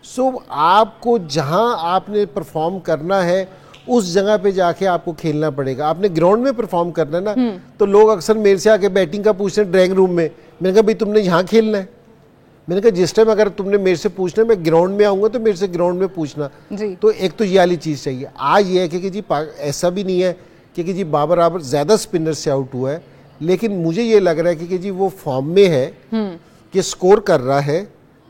सो आपको जहां आपने परफॉर्म करना है उस जगह पे जाके आपको खेलना पड़ेगा। आपने ग्राउंड में परफॉर्म करना है ना, तो लोग अक्सर मेरे से आके बैटिंग का पूछते हैं ड्राइंग रूम में। मैंने कहा भाई तुमने यहाँ खेलना है। मैंने कहा जिस टाइम अगर तुमने मेरे से पूछना है, मैं ग्राउंड में आऊँगा तो मेरे से ग्राउंड में पूछना। तो एक तो ये वाली चीज़ चाहिए। आज ये है कि जी ऐसा भी नहीं है कि जी बाबर आबर ज़्यादा स्पिनर से आउट हुआ है, लेकिन मुझे ये लग रहा है कि जी वो फॉर्म में है, कि स्कोर कर रहा है,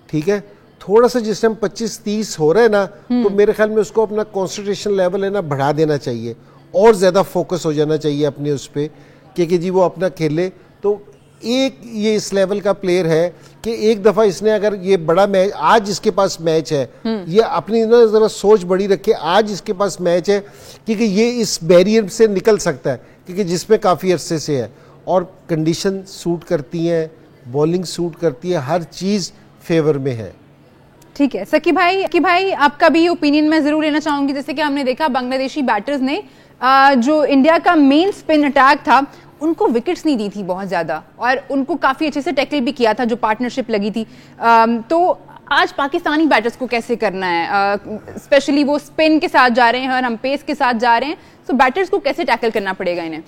ठीक है। थोड़ा सा जिस टाइम 25-30 हो रहा है ना, तो मेरे ख्याल में उसको अपना कॉन्सेंट्रेशन लेवल है ना बढ़ा देना चाहिए, और ज़्यादा फोकस हो जाना चाहिए अपने उस पर कि जी वो अपना खेले। तो एक ये इस लेवल का प्लेयर है कि एक दफा इसने अगर ये बड़ा मैच, आज इसके पास मैच है, ये अपनी ना जरा सोच बड़ी रखे, आज इसके पास मैच है क्योंकि ये इस बैरियर से निकल सकता है क्योंकि जिसमें काफ़ी अरसे से है और कंडीशन सूट करती हैं, बॉलिंग सूट करती है, हर चीज़ फेवर में है। ठीक है सकी भाई आपका भी ओपिनियन मैं जरूर लेना चाहूंगी। जैसे कि हमने देखा बांग्लादेशी बैटर्स ने जो इंडिया का मेन स्पिन अटैक था उनको विकेट्स नहीं दी थी बहुत ज्यादा और उनको काफी अच्छे से टैकल भी किया था जो पार्टनरशिप लगी थी। तो आज पाकिस्तानी बैटर्स को कैसे करना है, स्पेशली वो स्पिन के साथ जा रहे हैं और हम पेस के साथ जा रहे हैं, तो बैटर्स को कैसे टैकल करना पड़ेगा इन्हें?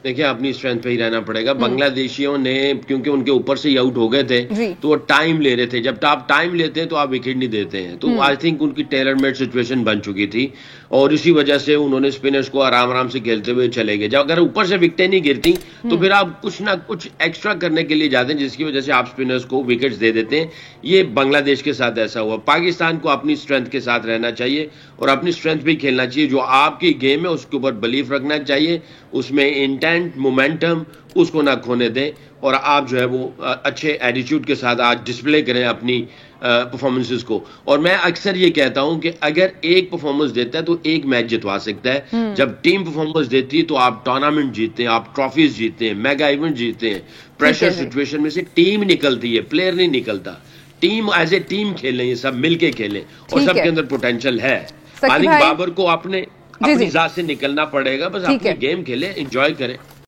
देखिए अपनी स्ट्रेंथ पे ही रहना पड़ेगा। बांग्लादेशियों ने क्योंकि उनके ऊपर से ही आउट हो गए थे तो वो टाइम ले रहे थे, जब आप टाइम लेते हैं तो आप विकेट नहीं देते हैं, तो आई थिंक उनकी टेलर मेड सिचुएशन बन चुकी थी और इसी वजह से उन्होंने स्पिनर्स को आराम आराम से खेलते हुए चले गए। जब अगर ऊपर से विकेटें नहीं गिरती तो फिर आप कुछ ना कुछ एक्स्ट्रा करने के लिए जाते हैं जिसकी वजह से आप स्पिनर्स को विकेट्स दे देते हैं। ये बांग्लादेश के साथ ऐसा हुआ। पाकिस्तान को अपनी स्ट्रेंथ के साथ रहना चाहिए और अपनी स्ट्रेंथ भी खेलना चाहिए। जो आपकी गेम है उसके ऊपर बिलीफ रखना चाहिए, उसमें इंटेंट मोमेंटम उसको ना खोने दें और आप जो है वो अच्छे एटीट्यूड के साथ आज डिस्प्ले करें अपनी परफॉर्मेंसेस को। और मैं अक्सर ये कहता हूं कि अगर एक परफॉर्मेंस देता है तो एक मैच जितवा सकता है। जब टीम परफॉर्मेंस देती है तो आप टूर्नामेंट जीतते हैं, आप ट्रॉफीज जीतते हैं, मेगा इवेंट जीतते हैं। प्रेशर सिचुएशन में से टीम निकलती है, प्लेयर नहीं निकलता। टीम एज ए टीम खेलें, ये सब मिलके खेलें और सबके अंदर पोटेंशियल है। आई थिंक बाबर को अपनी जात से निकलना पड़ेगा, बस अपनी गेम खेलें, एंजॉय करें।